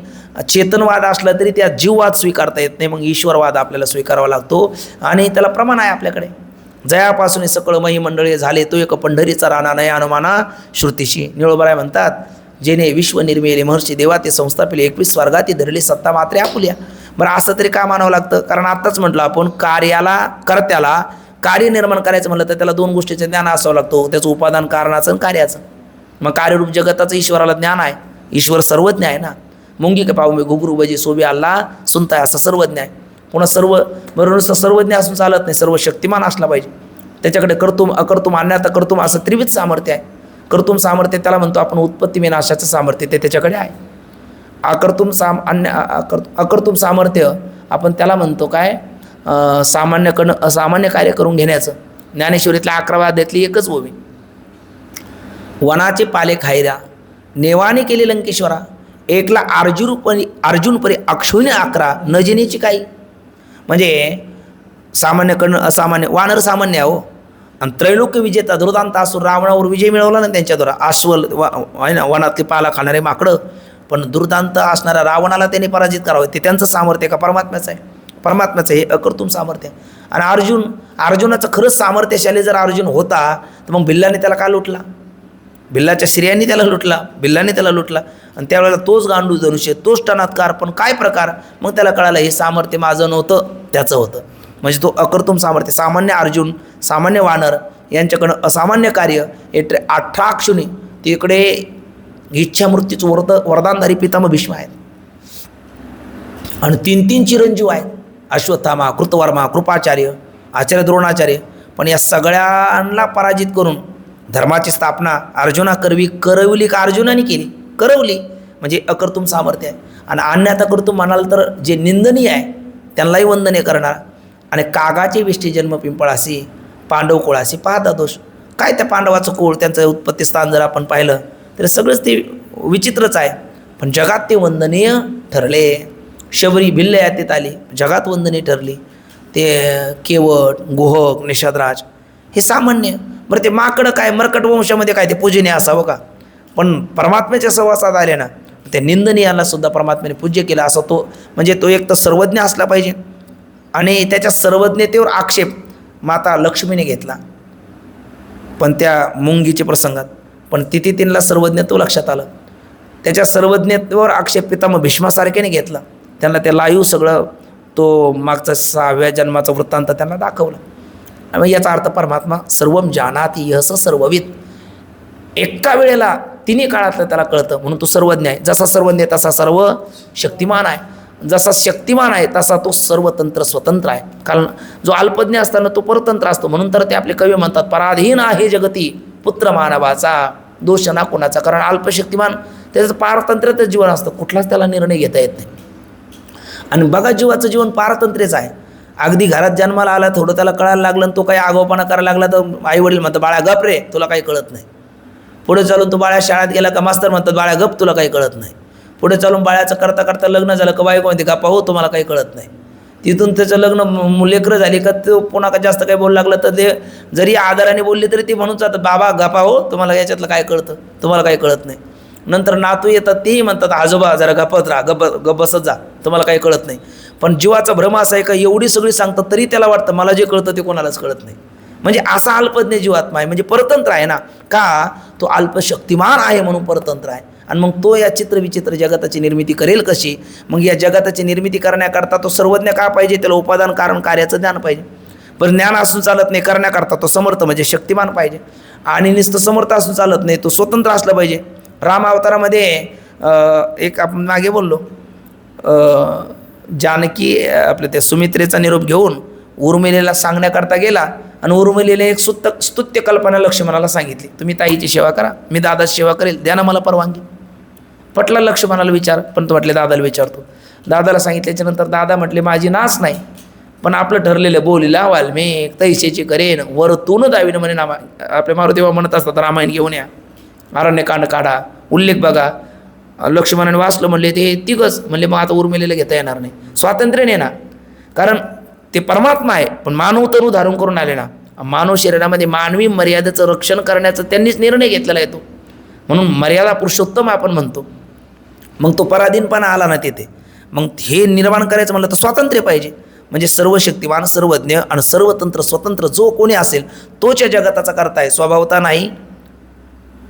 चेतनवाद असला तरी त्या जीववाद स्वीकारता येत नाही. मग ईश्वरवाद आपल्याला स्वीकारावा लागतो आणि त्याला प्रमाण आहे आपल्याकडे. जयापासून सकळ मही मंडळी झाले तो एक पंढरीचा राणा नाही अनुमाना श्रुतीशी. निळोबराय म्हणतात जेने विश्व निर्मिले महर्षी देवा ते संस्थापिले 21 स्वर्गाती धरली सत्ता मात्रे आपुल्या. बरं असं तरी का मानावं लागतं. कारण आत्ताच म्हटलं आपण कर्त्याला कार्य निर्माण करायचं म्हटलं तर त्याला 2 गोष्टीचं ज्ञान असावं लागतो त्याचं उपादान कारणाचं आणि कार्याचं. मग कार्यरूप जगताचं ईश्वराला ज्ञान आहे. ईश्वर सर्वज्ञ आहे ना. मुंगी का पाहू मी घुगरू बजी सोबी अल्ला सुनताय असं सर्वज्ञ आहे. पुन्हा बरोबर सर्वज्ञ असून चालत नाही सर्व शक्तिमान असला पाहिजे. त्याच्याकडे कर्तुम अकर्तुम अन्यात कर्तुम असं त्रिविध सामर्थ्य आहे. कर्तुम सामर्थ्य त्याला म्हणतो आपण उत्पत्ती विनाशाचं सामर्थ्य ते त्याच्याकडे आहे. अकर्तुम सामर्थ्य आपण त्याला म्हणतो काय सामान्य कार्य करून घेण्याचं. ज्ञानेश्वरीतल्या 11व्या अध्यायातली एकच ओवी वनाचे पाले खायऱ्या नेवाने केले लंकेश्वरा एकला अर्जुनपरी अक्षुणी 11 न जिनेची काही. म्हणजे सामान्यकडनं असामान्य, वानर सामान्य आहे हो. आणि त्रैलोक्य विजेता दुर्दांत असून रावणावर विजय मिळवला ना त्यांच्याद्वारा. अस्वल आहे ना, वनातली पाला खाणारे माकडं. पण दुर्दांत असणाऱ्या रावणाला त्यांनी पराजित करावं. ते त्यांचं सामर्थ्य का परमात्म्याचं आहे? परमात्म्याचं हे अकर्तुम सामर्थ्य. आणि अर्जुनाचं खरंच सामर्थ्यशाली जर अर्जुन होता तर मग भिल्लाने त्याला का लुटला? भिल्लाच्या स्त्रियांनी त्याला लुटला, भिल्लाने त्याला लुटला. आणि त्यावेळेला तोच गांडू धनुष्य, तोच टणात्कार. पण काय प्रकार? मग त्याला कळालं हे सामर्थ्य माझं नव्हतं, त्याचं होतं. म्हणजे तो अकर्तुम सामर्थ्य. सामान्य अर्जुन, सामान्य वानर यांच्याकडं असामान्य कार्य. 18 अक्षुणी. तिकडे इच्छा मृत्यूचं वरदानधारी पितामह भीष्म आहेत. आणि 3 चिरंजीव आहेत, अश्वत्थामा, कृतवर्मा, कृपाचार्य, आचार्य द्रोणाचार्य. पण या सगळ्यांना पराजित करून धर्माची स्थापना अर्जुना करवली का अर्जुनाने केली? करवली. म्हणजे अकर्तुम सामर्थ्य आहे. आणि अन्यथा कर्तुम म्हणाल तर जे निंदनीय आहे त्यांनाही वंदने करणार. आणि कागाचे विष्टी जन्म पिंपळासी, पांडव कुळासी पाहता दोष. काय त्या पांडवाचं कुळ, त्यांचं उत्पत्ती स्थान जर आपण पाहिलं तर सगळंच ते विचित्रच आहे. पण जगात ते वंदनीय ठरले. शबरी भिल्ल यातीत आली, जगात वंदनीय ठरली. ते केवट, गुहक, निषादराज हे सामान्य. बरं ते माकडं काय, मर्कट वंशामध्ये काय ते पूजनीय असावं का? पण परमात्म्याच्या सहवासात आले ना, त्या निंदनीयाला सुद्धा परमात्म्याने पूज्य केला. असं तो म्हणजे तो एक तर सर्वज्ञ असला पाहिजे. आणि त्याच्या सर्वज्ञतेवर आक्षेप माता लक्ष्मीने घेतला पण त्या मुंगीच्या प्रसंगात. पण तिथे त्यांना सर्वज्ञत्व लक्षात आलं. त्याच्या सर्वज्ञतेवर आक्षेप पितामह भीष्मासारख्याने घेतला. त्यांना ते लाईव्ह सगळं तो मागचा 6व्या जन्माचा वृत्तांत त्यांना दाखवला. आणि याचा अर्थ परमात्मा सर्वम जानाति यस सर्वविद. एका वेळेला तिन्ही काळातलं त्याला कळतं, म्हणून तो सर्वज्ञ आहे. जसा सर्वज्ञ तसा सर्व शक्तिमान आहे. जसा शक्तिमान आहे तसा तो सर्वतंत्र स्वतंत्र आहे. कारण जो अल्पज्ञ असताना तो परतंत्र असतो. म्हणून तर ते आपले कवी म्हणतात, पराधीन आहे जगती पुत्र मानवाचा, दोष ना कोणाचा. कारण अल्पशक्तिमान त्याचं पारतंत्र्यातच जीवन असतं, कुठलाच त्याला निर्णय घेता येत नाही. आणि बघा जीवाचं जीवन पारतंत्र्यच आहे. अगदी घरात जन्माला आला, थोडं त्याला कळायला लागलं आणि तो काही आगाऊपणा करायला लागला तर आईवडील म्हणतात बाळा गप रे, तुला काही कळत नाही. पुढे चालून तो बाळा शाळेत गेला का मास्तर म्हणतात बाळा गप, तुला काही कळत नाही. पुढे चालून बाळाचं करता करता लग्न झालं का बायको म्हणते गप्पा हो, तुम्हाला काही कळत नाही. तिथून त्याचं लग्न लेकरं झाली का तो पुन्हा का जास्त काही बोलू लागलं तर ते जरी आदराने बोलले तरी ते म्हणून जातात बाबा गप्पा हो, तुम्हाला याच्यातलं काय कळतं, तुम्हाला काही कळत नाही. नंतर नातू येतात तेही म्हणतात आजोबा जरा गप्पत राहा, गप्प बसत जा, तुम्हाला काही कळत नाही. पण जीवाचा भ्रम असा आहे का एवढी सगळी सांगतात तरी त्याला वाटतं मला जे कळतं ते कोणालाच कळत नाही. म्हणजे असा अल्पज्ञ जीवात्मा आहे. म्हणजे परतंत्र आहे ना, का तो अल्पशक्तिमान आहे म्हणून परतंत्र आहे. आणि मग तो या चित्रविचित्र जगताची निर्मिती करेल कशी? मग या जगताची निर्मिती करण्याकरता तो सर्वज्ञ का पाहिजे? त्याला उपादान कारण कार्याचं ज्ञान पाहिजे. पण ज्ञान असून चालत नाही, करण्याकरता तो समर्थ म्हणजे शक्तिमान पाहिजे. आणि नुसतं समर्थ असून चालत नाही, तो स्वतंत्र असला पाहिजे. राम अवतारामध्ये एक आपण मागे बोललो, जानकी आपल्या त्या सुमित्रेचा निरोप घेऊन उर्मिलेला सांगण्याकरता गेला आणि उर्मिलेला एक स्तुत्य कल्पना लक्ष्मणाला सांगितली, तुम्ही ताईची सेवा करा, मी दादाची सेवा करेल, द्या ना मला परवानगी. पटला लक्ष्मणाला विचार, पण तो म्हटले दादाला विचारतो. दादाला सांगितल्याच्या नंतर दादा म्हटले माझी नाच नाही, पण आपलं ठरलेलं बोलीला वाल्मिक तैसेची करेन वरतून दावीनं म्हणे नामा. आपले मारुतीबा म्हणत असतात रामायण घेऊन या, अरण्यकांड काढा, उल्लेख बघा. लक्ष्मणाने वाचलं म्हणले ते तिघच म्हणले मग आता उर्मिलेला घेता येणार नाही, स्वातंत्र्य नाही ना. कारण ते परमात्मा आहे पण मानव तरू धारण करून आले ना. मानव शरीरामध्ये मानवी मर्यादेचं रक्षण करण्याचा त्यांनीच निर्णय घेतलेला आहे तो, म्हणून मर्यादा पुरुषोत्तम आपण म्हणतो. मग तो पराधीनपणा आला ना तिथे. मग हे निर्माण करायचं म्हणलं तर स्वातंत्र्य पाहिजे. म्हणजे सर्व शक्तिमान, सर्वज्ञ आणि सर्वतंत्र स्वतंत्र जो कोणी असेल तोच या जगताचा करता आहे, स्वभावता नाही.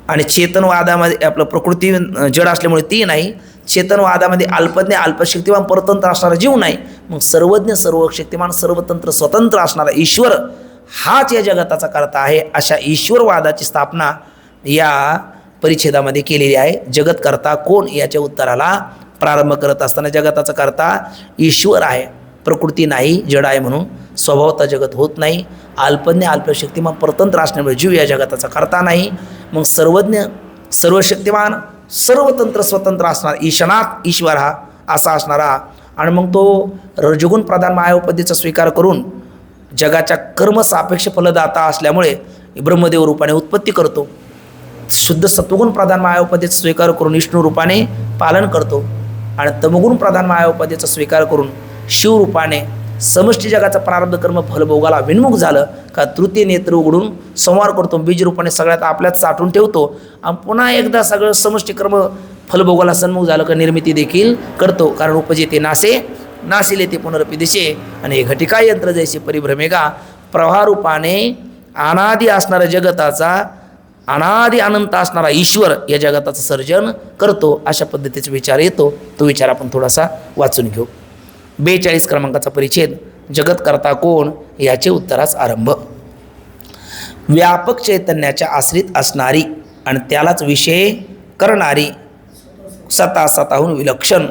आणि चेतनवादामध्ये आपलं प्रकृती जड असल्यामुळे ती नाही. चेतनवादामध्ये अल्पज्ञ, अल्पशक्तिमान, परतंत्र असणारा जीव नाही. मग सर्वज्ञ, सर्व शक्तिमान, सर्वतंत्र स्वतंत्र असणारा ईश्वर हाच या जगताचा करता आहे. अशा ईश्वरवादाची स्थापना या परिच्छेदामध्ये केलेली आहे. जगत करता कोण याच्या उत्तराला प्रारंभ करत असताना जगताचा करता ईश्वर आहे, प्रकृती नाही, जड आहे. म्हणून स्वभावता जगत होत नाही. अल्पज्ञ, अल्पशक्तिमान, परतंत्र असल्यामुळे जीव या जगताचा करता नाही. मग सर्वज्ञ, सर्वशक्तिमान, सर्वतंत्र स्वतंत्र असणारा ईशनाथ ईश्वर हा असा असणारा. आणि मग तो रजगुण प्रधान मायापद्धतीचा स्वीकार करून जगाच्या कर्मसापेक्ष फलदाता असल्यामुळे ब्रह्मदेव रूपाने उत्पत्ती करतो. शुद्ध सत्वगुण प्रधान मायाउपाधीचा स्वीकार करून विष्णू रूपाने पालन करतो आणि तमगुण प्रधान मायाउपाधीचा स्वीकार करून शिवरूपाने समष्टी जगाचा प्रारब्ध कर्म फलभोगाला विन्मुख झालं का तृतीय नेत्र उघडून संवार करतो, बीज रूपाने सगळ्यात आपल्यात साठवून ठेवतो आणि पुन्हा एकदा सगळं समष्टी कर्म फलभोगाला सन्मुख झालं का निर्मिती देखील करतो. कारण उपजेते नासे नासिले ते पुनरपी दिशे आणि हे घटिका यंत्र जैसे परिभ्रमेगा प्रवाहरूपाने अनादी असणाऱ्या जगताचा अनादी अनंत असणारा ईश्वर या जगताचं सर्जन करतो. अशा पद्धतीचा विचार येतो. तो विचार आपण थोडासा वाचून घेऊ. 42 क्रमांकाचा परिच्छेद जगत करता कोण याचे उत्तरास आरंभ. व्यापक चैतन्याच्या आश्रित असणारी आणि त्यालाच विषय करणारी सता सताहून विलक्षण.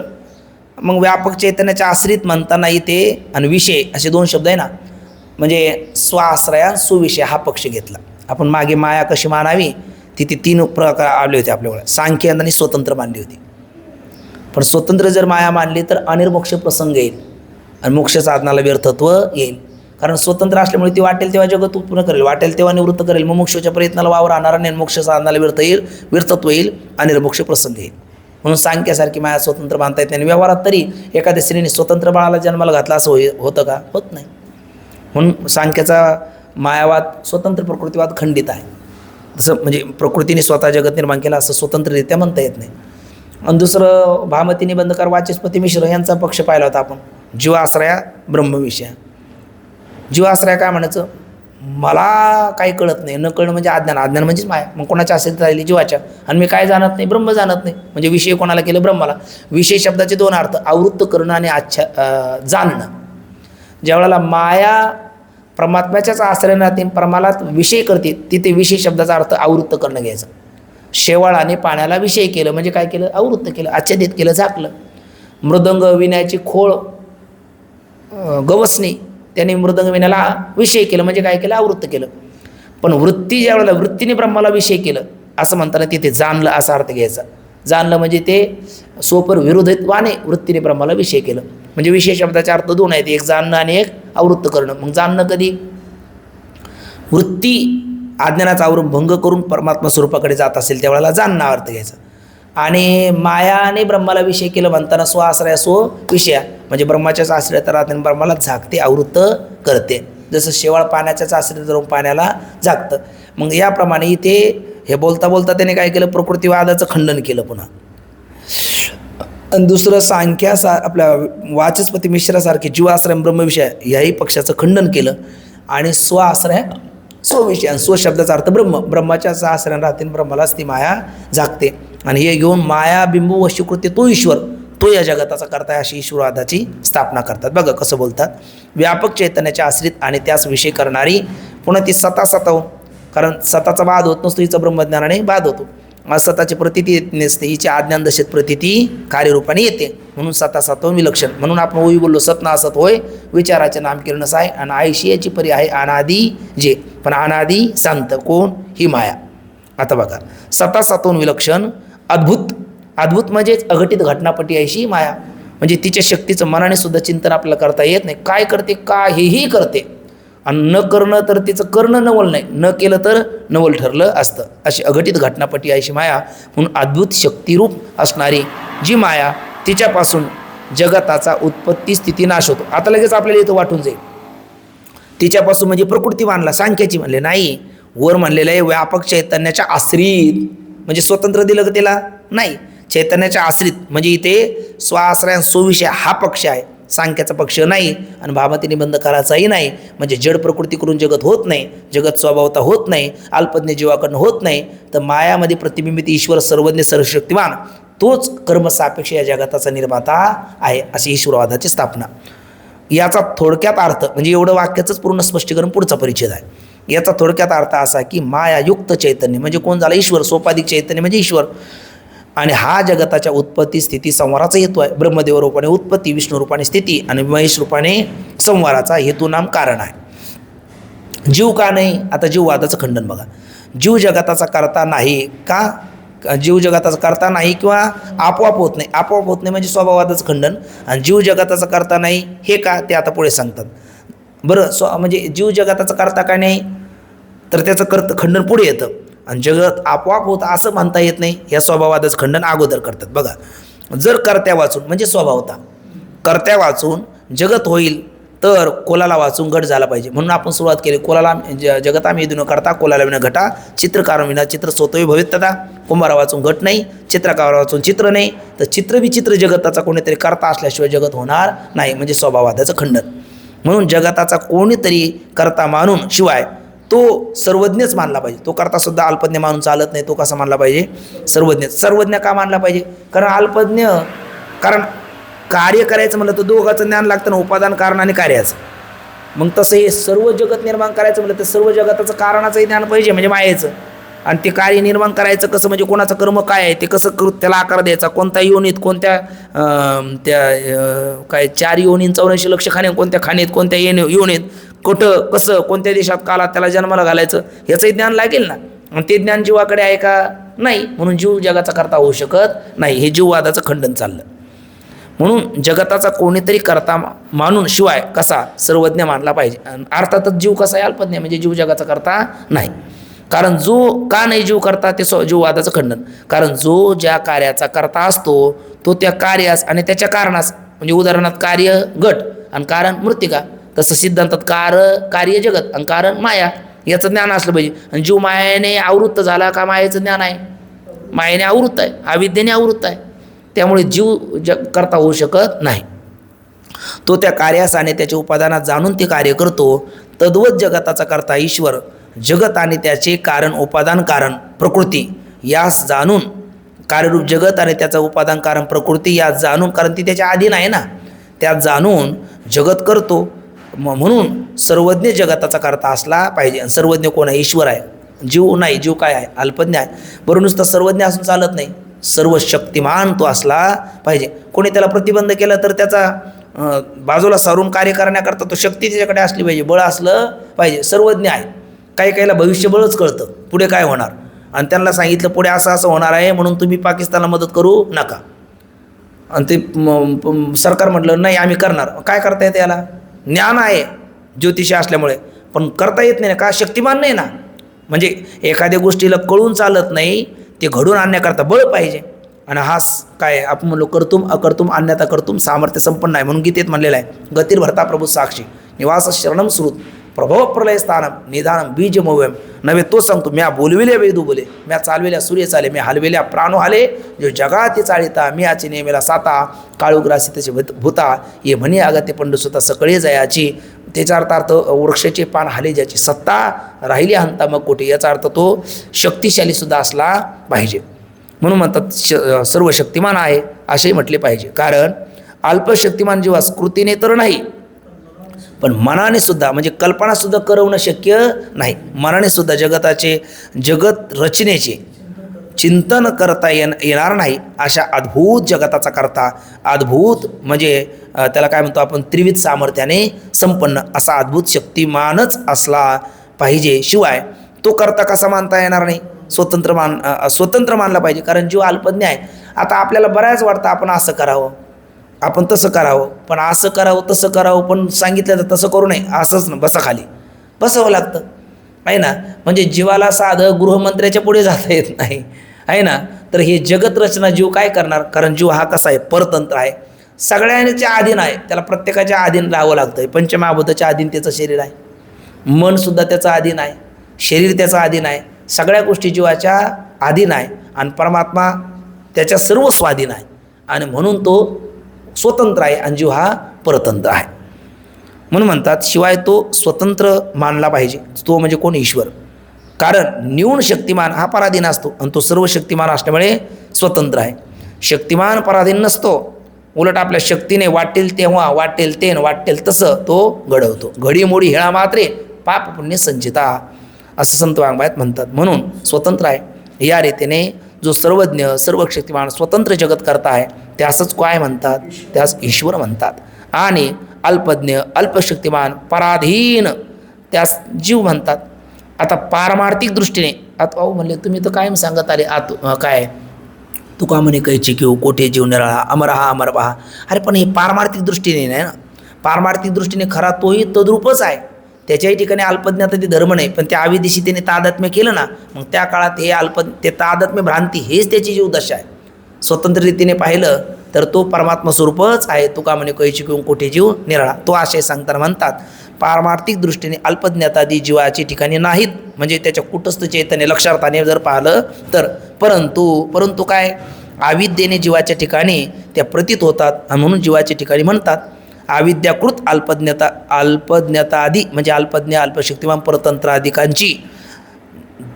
मग व्यापक चैतन्याच्या आश्रित म्हणताना इथे आणि विषय असे दोन शब्द आहे ना, म्हणजे स्वाश्रया सुविषय हा पक्ष घेतला आपण. मागे माया कशी मानावी तिथे 3 प्रकार आले होते आपल्याकडे. सांख्य आणि स्वतंत्र मानली होती. पण स्वतंत्र जर माया मानली तर अनिर्मोक्ष प्रसंग येईल आणि मोक्ष साधनाला व्यर्थत्व येईल. कारण स्वतंत्र असल्यामुळे ती वाटेल तेव्हा जगत उत्पन्न करेल, वाटेल तेव्हा निवृत्त करेल. मग मोक्षाच्या प्रयत्नाला वाव राहणार नाही, मोक्ष साधनाला व्यर्थत्व येईल, अनिर्मोक्ष प्रसंग येईल. म्हणून सांख्यासारखी माया स्वतंत्र मानता येत नाही. व्यवहारात तरी एखाद्या स्त्रीने स्वतंत्र बाळाला जन्माला घातला असं होतं का? होत नाही. म्हणून सांख्याचा मायावाद स्वतंत्र प्रकृतीवाद खंडित आहे. जसं म्हणजे प्रकृतीने स्वतः जगत निर्माण केला असं स्वतंत्ररित्या म्हणता येत नाही. आणि दुसरं भामती निबंधकार वाचस्पती मिश्र यांचा पक्ष पाहिला होता आपण. जीवाश्रया ब्रह्मविषय. जीवाश्रया काय म्हणायचं? मला काही कळत नाही. न कळणं म्हणजे अज्ञान, अज्ञान म्हणजेच माया. मग कोणाच्या आश्रित राहिली? जीवाच्या. आणि मी काय जाणत नाही? ब्रह्म जाणत नाही. म्हणजे विषय कोणाला केलं? ब्रह्माला. विषय शब्दाचे 2 अर्थ, आवृत्त करणं आणि जाणणं. ज्यावेळेला माया परमात्म्याच्याच आश्रयाने परमालात विषय करते तिथे विषय शब्दाचा अर्थ आवृत्त करणं घ्यायचं. शेवाळाने पाण्याला विषय केलं म्हणजे काय केलं? आवृत्त केलं, आच्छादित केलं, झाकलं. मृदंग विण्याची खोळ गवसणी त्याने मृदंग विण्याला विषय केलं म्हणजे काय केलं? आवृत्त केलं. पण वृत्ती ज्यावेळेला वृत्तीने ब्रह्माला विषय केलं असं म्हणताना तिथे जाणलं असा अर्थ घ्यायचा. जाणलं म्हणजे ते सोपर विरोधित्वाने वृत्तीने ब्रह्माला विषय केलं. म्हणजे विषय शब्दाचे अर्थ 2 आहेत, एक जाणणं आणि एक आवृत्त करणं. मग जाणणं कधी? वृत्ती अज्ञानाचा आवरण भंग करून परमात्मा स्वरूपाकडे जात असेल त्यावेळेला जाणणं अर्थ घ्यायचा. आणि मायाने ब्रह्माला विषय केलं म्हणताना स्वआश्रया स्व विषया म्हणजे ब्रह्माच्याच आश्रयात राहते आणि ब्रह्माला झाकते, आवृत्त करते. जसं शेवाळ पाण्याच्याच आश्रयात राहून पाण्याला झाकतं. मग याप्रमाणे इथे हे बोलता बोलता त्याने काय केलं? प्रकृतीवादाचं खंडन केलं पुन्हा. आणि दुसरं सांख्या आपल्या वाचस्पती मिश्रासारखे जीवाश्रय ब्रह्मविषय याही पक्षाचं खंडन केलं. आणि स्वआश्रय स्वविषय आणि स्व शब्दाचा अर्थ ब्रह्म, ब्रह्माच्याच आश्रयाने राहते ब्रह्मालाच ती माया झाकते. आणि हे घेऊन माया बिंबू वशीकृत्य तो ईश्वर, तो या जगताचा करता अशी ईश्वरवादाची स्थापना करतात. बघा कसं बोलतात. व्यापक चैतन्याच्या आश्रित आणि त्यास विषय करणारी. पुन्हा ती सता सताव, कारण सताचा बाध होत नसतो, हिचा ब्रह्मज्ञानाने बाध होतो. असताची प्रतीती येत नसते, हिची अज्ञान दशेत प्रतीती कार्यरूपाने येते. म्हणून सता सत्व विलक्षण. म्हणून आपण ओवी बोललो सत ना असत होय विचाराचे नाम किरणस आहे आणि आयशी याची परी आहे अनादी जे. पण अनादी शांत कोण? ही माया. आता बघा सता सत्वून विलक्षण अद्भुत. अद्भुत म्हणजेच अघटित घटनापटी ऐशी माया. म्हणजे तिच्या शक्तीचं मनाने सुद्धा चिंतन आपल्याला करता येत नाही. काय करते? काहीही करते. आणि न करणं तर तिचं करणं नवल नाही, न केलं तर नवल ठरलं असतं. अशी अघटित घटनापटी अशी माया. म्हणून अद्भुत शक्तिरूप असणारी जी माया तिच्यापासून जगताचा उत्पत्ती स्थिती नाश होतो. आता लगेच आपल्याला इथं वाटून जाईल तिच्यापासून म्हणजे प्रकृती मानला, सांख्याची म्हणले नाही. वर म्हणलेलं आहे व्यापक चैतन्याच्या आश्रित म्हणजे स्वतंत्र दिलं का त्याला? नाही. चैतन्याच्या आश्रित म्हणजे इथे स्वाश्रय स्वविषय हा पक्ष आहे, सांख्याचा पक्ष नाही. आणि भामती निबंधकाराचाही नाही. म्हणजे जड प्रकृती करून जगत होत नाही, जगत स्वभावता होत नाही, अल्पज्ञ जीवाकडनं होत नाही. तर मायामध्ये प्रतिबिंबित ईश्वर सर्वज्ञ सर्वशक्तिमान तोच कर्मसापेक्ष या जगताचा निर्माता आहे अशी ईश्वरवादाची स्थापना. याचा थोडक्यात अर्थ म्हणजे एवढं वाक्याचंच पूर्ण स्पष्टीकरण पुढचा परिच्छेद आहे. याचा थोडक्यात अर्थ असा की मायायुक्त चैतन्य म्हणजे कोण झाला? ईश्वर. सोपाधिक चैतन्य म्हणजे ईश्वर. आणि हा जगताच्या उत्पत्ती स्थिती संवाराचा हेतू आहे. ब्रह्मदेव रूपाने उत्पत्ती, विष्णू रूपाने स्थिती आणि महेश रूपाने संवाराचा हेतू नाम कारण आहे. जीव का नाही? आता जीववादाचं खंडन बघा. जीव जगताचा करता नाही का? जीव जगताचा करता नाही किंवा आपोआप होत नाही. आपोआप होत नाही म्हणजे स्वभाववादाचं खंडन. आणि जीव जगताचा करता नाही हे का? ते आता पुढे सांगतात. बरं म्हणजे जीव जगताचा करता का नाही तर त्याचं खंडन पुढे येतं. आणि जगत आपोआप होतं असं म्हणता येत नाही. या स्वभाववादाचं खंडन अगोदर करतात. बघा, जर कर्त्या वाचून म्हणजे स्वभावता कर्त्या वाचून जगत होईल तर कोलाला वाचून घट झाला पाहिजे. म्हणून आपण सुरुवात केली, कोलाला जगता मेदून करता कोलाला विना घटा, चित्रकार विना चित्र स्वतःही भवित तथा. कुंभारा वाचून घट नाही, चित्रकार वाचून चित्र नाही, तर चित्रविचित्र जगताचा कोणीतरी करता असल्याशिवाय जगत होणार नाही, म्हणजे स्वभाववादाचं खंडन. म्हणून जगताचा कोणीतरी करता मानून शिवाय तो सर्वज्ञच मानला पाहिजे. तो करतासुद्धा अल्पज्ञ मानून चालत नाही. तो कसा मानला पाहिजे? सर्वज्ञ. सर्वज्ञ का मानला पाहिजे? कारण अल्पज्ञ, कारण कार्य करायचं म्हणलं तर दोघांचं ज्ञान लागतं ना, उपादान कारण आणि कार्याचं. मग तसं हे सर्व जगत निर्माण करायचं म्हणलं तर सर्व जगताचं कारणाचंही ज्ञान पाहिजे, म्हणजे मायेचं. आणि ते कार्य निर्माण करायचं कसं, म्हणजे कोणाचं कर्म काय आहे ते कसं त्याला आकार द्यायचा, कोणत्या योनीत, कोणत्या काय 4 योनीत 84 लक्ष खाणे, कोणत्या खाणीत, कोणत्या योनीत, कुठं कसं, कोणत्या देशात कालात त्याला जन्माला घालायचं, ह्याचंही ज्ञान लागेल ना. आणि ते ज्ञान जीवाकडे आहे का? नाही. म्हणून जीव जगाचा करता होऊ शकत नाही. हे जीववादाचं खंडन चाललं. म्हणून जगताचा कोणीतरी करता मानून शिवाय कसा सर्वज्ञ मानला पाहिजे. अर्थातच जीव कसा आहे? अल्पज्ञ, म्हणजे जीव जगाचा करता नाही. कारण जो का नाही जीव करता ते जीववादाचं खंडन. कारण जो ज्या कार्याचा करता असतो तो त्या कार्यास आणि त्याच्या कारणास, म्हणजे उदाहरणार्थ कार्य घट आणि कारण मृत्तिका, तसं सिद्धांतात कार्य जगत आणि कारण माया याचं ज्ञान असलं पाहिजे. आणि जीव मायेने आवृत्त झाला का मायेचं ज्ञान आहे? मायेने आवृत्त आहे, अविद्येने आवृत्त आहे. त्यामुळे जीव करता होऊ शकत नाही. तो त्या कार्यास आणि त्याच्या उपादानात जाणून ते कार्य करतो. तद्वत जगताचा करता ईश्वर जगत आणि त्याचे कारण उपादान कारण प्रकृती यास जाणून, कार्यरूप जगत आणि त्याचा उपादान कारण प्रकृती यास जाणून, कारण ती त्याच्या अधीन आहे ना, त्यात जाणून जगत करतो. म्हणून सर्वज्ञ जगताचा करता असला पाहिजे. आणि सर्वज्ञ कोण आहे? ईश्वर आहे, जीव नाही. जीव काय आहे? अल्पज्ञ आहे. बरं, नुसतं सर्वज्ञ असून चालत नाही, सर्व शक्तिमान तो असला पाहिजे. कोणी त्याला प्रतिबंध केला तर त्याचा बाजूला सारून कार्य करण्याकरता तो शक्ती त्याच्याकडे असली पाहिजे, बळ असलं पाहिजे. सर्वज्ञ आहे. काही काहीला भविष्यबळच कळतं पुढे काय होणार, आणि त्यांना सांगितलं पुढे असं असं होणार आहे म्हणून तुम्ही पाकिस्तानला मदत करू नका. आणि ते सरकार म्हटलं नाही आम्ही करणार. काय करता येतं याला? ज्ञान आहे ज्योतिषी असल्यामुळे, पण करता येत नाही ना, का? शक्तिमान नाही ना. म्हणजे एखाद्या गोष्टीला कळून चालत नाही, ते घडून आणण्याकरता बळ पाहिजे. आणि हाच काय आपण म्हणलो कर्तुम अकर्तुम अन्यथा कर्तुम सामर्थ्य संपन्न आहे. म्हणून गीतेत म्हणलेलं आहे, गतिर्भरता प्रभू साक्षी निवास शरणम श्रुत प्रभव प्रलय स्थानम निधानम बीज मोव्यम नव्हे. तो सांगतो, म्या बोलविले वेदू बोले, म्या चालविल्या सूर्य चाले, मी हलविल्या प्राणो हाले, जो जगाती चाळिता मी याची नेमेला साता काळुग्रासी तसे भूता ये म्हणे आगते पंडुसुता सकळे जयाची. त्याचा अर्थ वृक्षाचे पान हाले ज्याची सत्ता राहिली हंता मग कोठे, याचा अर्थ तो शक्तिशाली सुद्धा असला पाहिजे. म्हणून म्हणतात सर्व शक्तिमान आहे असेही म्हटले पाहिजे. कारण अल्पशक्तिमान जीवास कृतीने तर नाही, पण मनाने सुद्धा, म्हणजे कल्पनासुद्धा करवणं शक्य नाही. मनाने सुद्धा जगत रचनेचे चिंतन करता येणार नाही. अशा अद्भुत जगताचा करता, अद्भुत म्हणजे त्याला काय म्हणतो आपण, त्रिविध सामर्थ्याने संपन्न असा अद्भुत शक्तिमानच असला पाहिजे. शिवाय तो करता कसा मानता येणार नाही, स्वतंत्र मानला पाहिजे. कारण जीव अल्पज्ञ आहे. आता आपल्याला बऱ्याच वाटतं आपण असं करावं, आपण तसं करावं, पण असं करावं तसं करावं, पण सांगितलं तर तसं करू नये, असंच ना, बसा खाली बसावं लागतं आहे ना. म्हणजे जीवाला साधं गृहमंत्र्याच्या पुढे जाता येत नाही आहे ना. तर हे जगत रचना जीव काय करणार? कारण जीव हा कसा आहे? परतंत्र आहे, सगळ्यांच्या अधीन आहे. त्याला प्रत्येकाच्या अधीन राहावं लागतं. पंचमहाभूताच्या अधीन त्याचं शरीर आहे, मनसुद्धा त्याचं अधीन आहे, शरीर त्याचं अधीन आहे, सगळ्या गोष्टी जीवाच्या अधीन आहे. आणि परमात्मा त्याच्या सर्व स्वाधीन आहे. आणि म्हणून तो स्वतंत्र आहे आणि जीव हा परतंत्र आहे. म्हणून म्हणतात शिवाय तो स्वतंत्र मानला पाहिजे. तो म्हणजे कोण? ईश्वर. कारण न्यून शक्तिमान हा पराधीन असतो आणि तो सर्व शक्तिमान असल्यामुळे स्वतंत्र आहे. शक्तिमान पराधीन नसतो, उलट आपल्या शक्तीने वाटेल तेव्हा वाटेल तेन वाटेल तसं तो घडवतो. घडीमोडी हेळा मात्रे पाप पुण्य संचिता असं संत वाङ्मयात म्हणतात. म्हणून स्वतंत्र आहे. या रीतीने जो सर्वज्ञ सर्व शक्तिमान स्वतंत्र जगत करता आहे त्यासच काय म्हणतात? त्यास ईश्वर म्हणतात. आणि अल्पज्ञ अल्पशक्तिमान पराधीन त्यास जीव म्हणतात. आता पारमार्थिक दृष्टीने आता अहो म्हणले तुम्ही तर कायम सांगत आले काय तुका म्हणे कैची घेऊ कोठे जीव निराळा अमर हा अमर पहा. अरे पण हे पारमार्थिक दृष्टीने नाही ना. पारमार्थिक दृष्टीने खरा तोही तद्रूपच आहे. त्याच्याही ठिकाणी अल्पज्ञाता ते धर्म नाही, पण त्या अविद्येशी त्याने तादात्म्य केलं ना, मग त्या काळात हे ते तादात्म्य भ्रांती हेच त्याची जीवदशा आहे. स्वतंत्र रीतीने पाहिलं तर तो परमात्मा स्वरूपच आहे. तुका म्हणे कैची किंवा कोठे जीव निराळा. तो आशय सांगताना म्हणतात पारमार्थिक दृष्टीने अल्पज्ञातादी जीवाची ठिकाणी नाहीत, म्हणजे त्याच्या कुटस्थ चैतन्य लक्षार्थाने जर पाहिलं तर. परंतु काय, अविद्येने जीवाच्या ठिकाणी त्या प्रतीत होतात, आणि म्हणून जीवाच्या ठिकाणी म्हणतात अविद्याकृत अल्पज्ञता आदी, म्हणजे अल्पज्ञ अल्पशक्तिमान परतंत्राधिकांची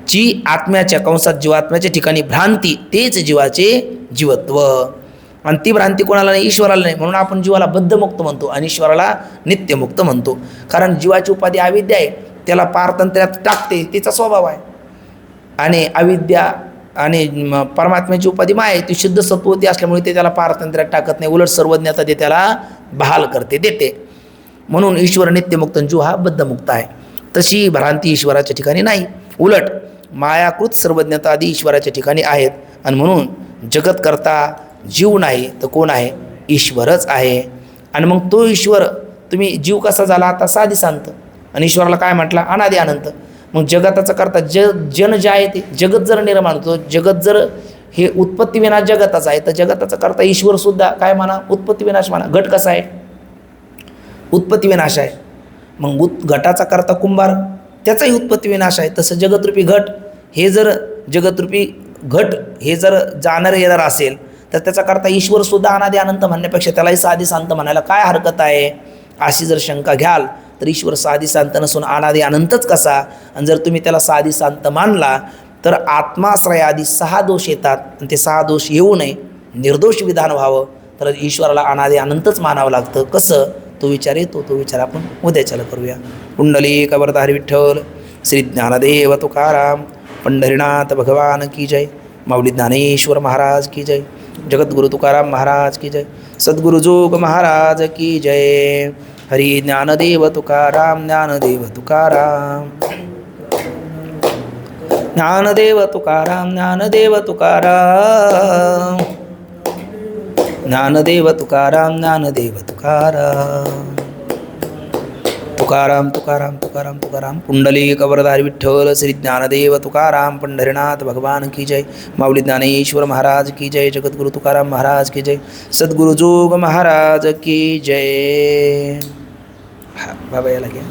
जी आत्म्याच्या कंसात जीवात्म्याच्या ठिकाणी भ्रांती तेच जीवाचे जीवत्व. आणि ती भ्रांती कोणाला नाही, ईश्वराला नाही. म्हणून आपण जीवाला बद्धमुक्त म्हणतो आणि ईश्वराला नित्यमुक्त म्हणतो. कारण जीवाची उपाधी अविद्या आहे, त्याला पारतंत्र्यात टाकते, तिचा स्वभाव आहे. आणि अविद्या आणि परमात्म्याची उपाधी माया आहे, ती शुद्ध सत्वती असल्यामुळे ते त्याला पारतंत्र्यात टाकत नाही, उलट सर्वज्ञता ते त्याला बहाल करते, देते. म्हणून ईश्वर नित्यमुक्त, जीव हा बद्धमुक्त आहे. तशी भ्रांती ईश्वराच्या ठिकाणी नाही, उलट मायाकृत सर्वज्ञता आदी ईश्वराच्या ठिकाणी आहेत. आणि म्हणून जगत करता जीव नाही तर कोण आहे, ईश्वरच आहे. आणि मग तो ईश्वर, तुम्ही जीव कसा झाला आता साधी सांगतं, आणि ईश्वराला काय म्हटलं, अनादी अनंत. मग जगताचा करता जन जे आहे ते जगत जर निर्माण होतो, जगत जर हे उत्पत्ती विनाश जगताचा आहे, तर जगताचा करता ईश्वर सुद्धा काय म्हणा, उत्पत्ती विनाश म्हणा. घट कसा आहे, उत्पत्ती विनाश आहे. मग घटाचा करता कुंभार, त्याचाही उत्पत्ती विनाश आहे. तसं जगतरूपी घट हे जर जगतरूपी घट हे जर जाणारं येणार असेल, तर त्याचा करता ईश्वर सुद्धा अनादी अनंत म्हणण्यापेक्षा त्यालाही साधी शांत म्हणायला काय हरकत आहे, अशी जर शंका घ्याल तर ईश्वर साधी शांत नसून अनादी अनंतच कसा. आणि जर तुम्ही त्याला साधी शांत मानला तर आत्माश्रयादी 6 दोष येतात, आणि ते 6 दोष येऊ नये, निर्दोष विधान व्हावं, तर ईश्वराला अनादी अनंतच मानावं लागतं. कसं, तो विचार येतो, तो विचार आपण उद्याच्याला करूया. पुंडलिक वरदारी विठ्ठल, श्री ज्ञानदेव तुकाराम, पंढरीनाथ भगवान की जय, माऊली ज्ञानेश्वर महाराज की जय, जगद्गुरु तुकाराम महाराज की जय, सद्गुरु जोग महाराज की जय. हरी ज्ञानदेव तुकाराम, ज्ञानदेव तुकाराम, ज्ञानदेव तुकाराम, ज्ञानदेव तुकाराम, ज्ञानदेव तुकाराम, ज्ञानदेव तुकाराम. तुकाराम तुकाराम तुकाराम तुकाराम. पुंडलिक वरदारी विठ्ठल, श्री ज्ञानदेव तुकाराम, पंढरीनाथ भगवान की जय, माऊली ज्ञानेश्वर महाराज की जय, जगद्गुरु तुकाराम महाराज की जय, सद्गुरु जोग महाराज की जय. हा बाबा याला घ्या.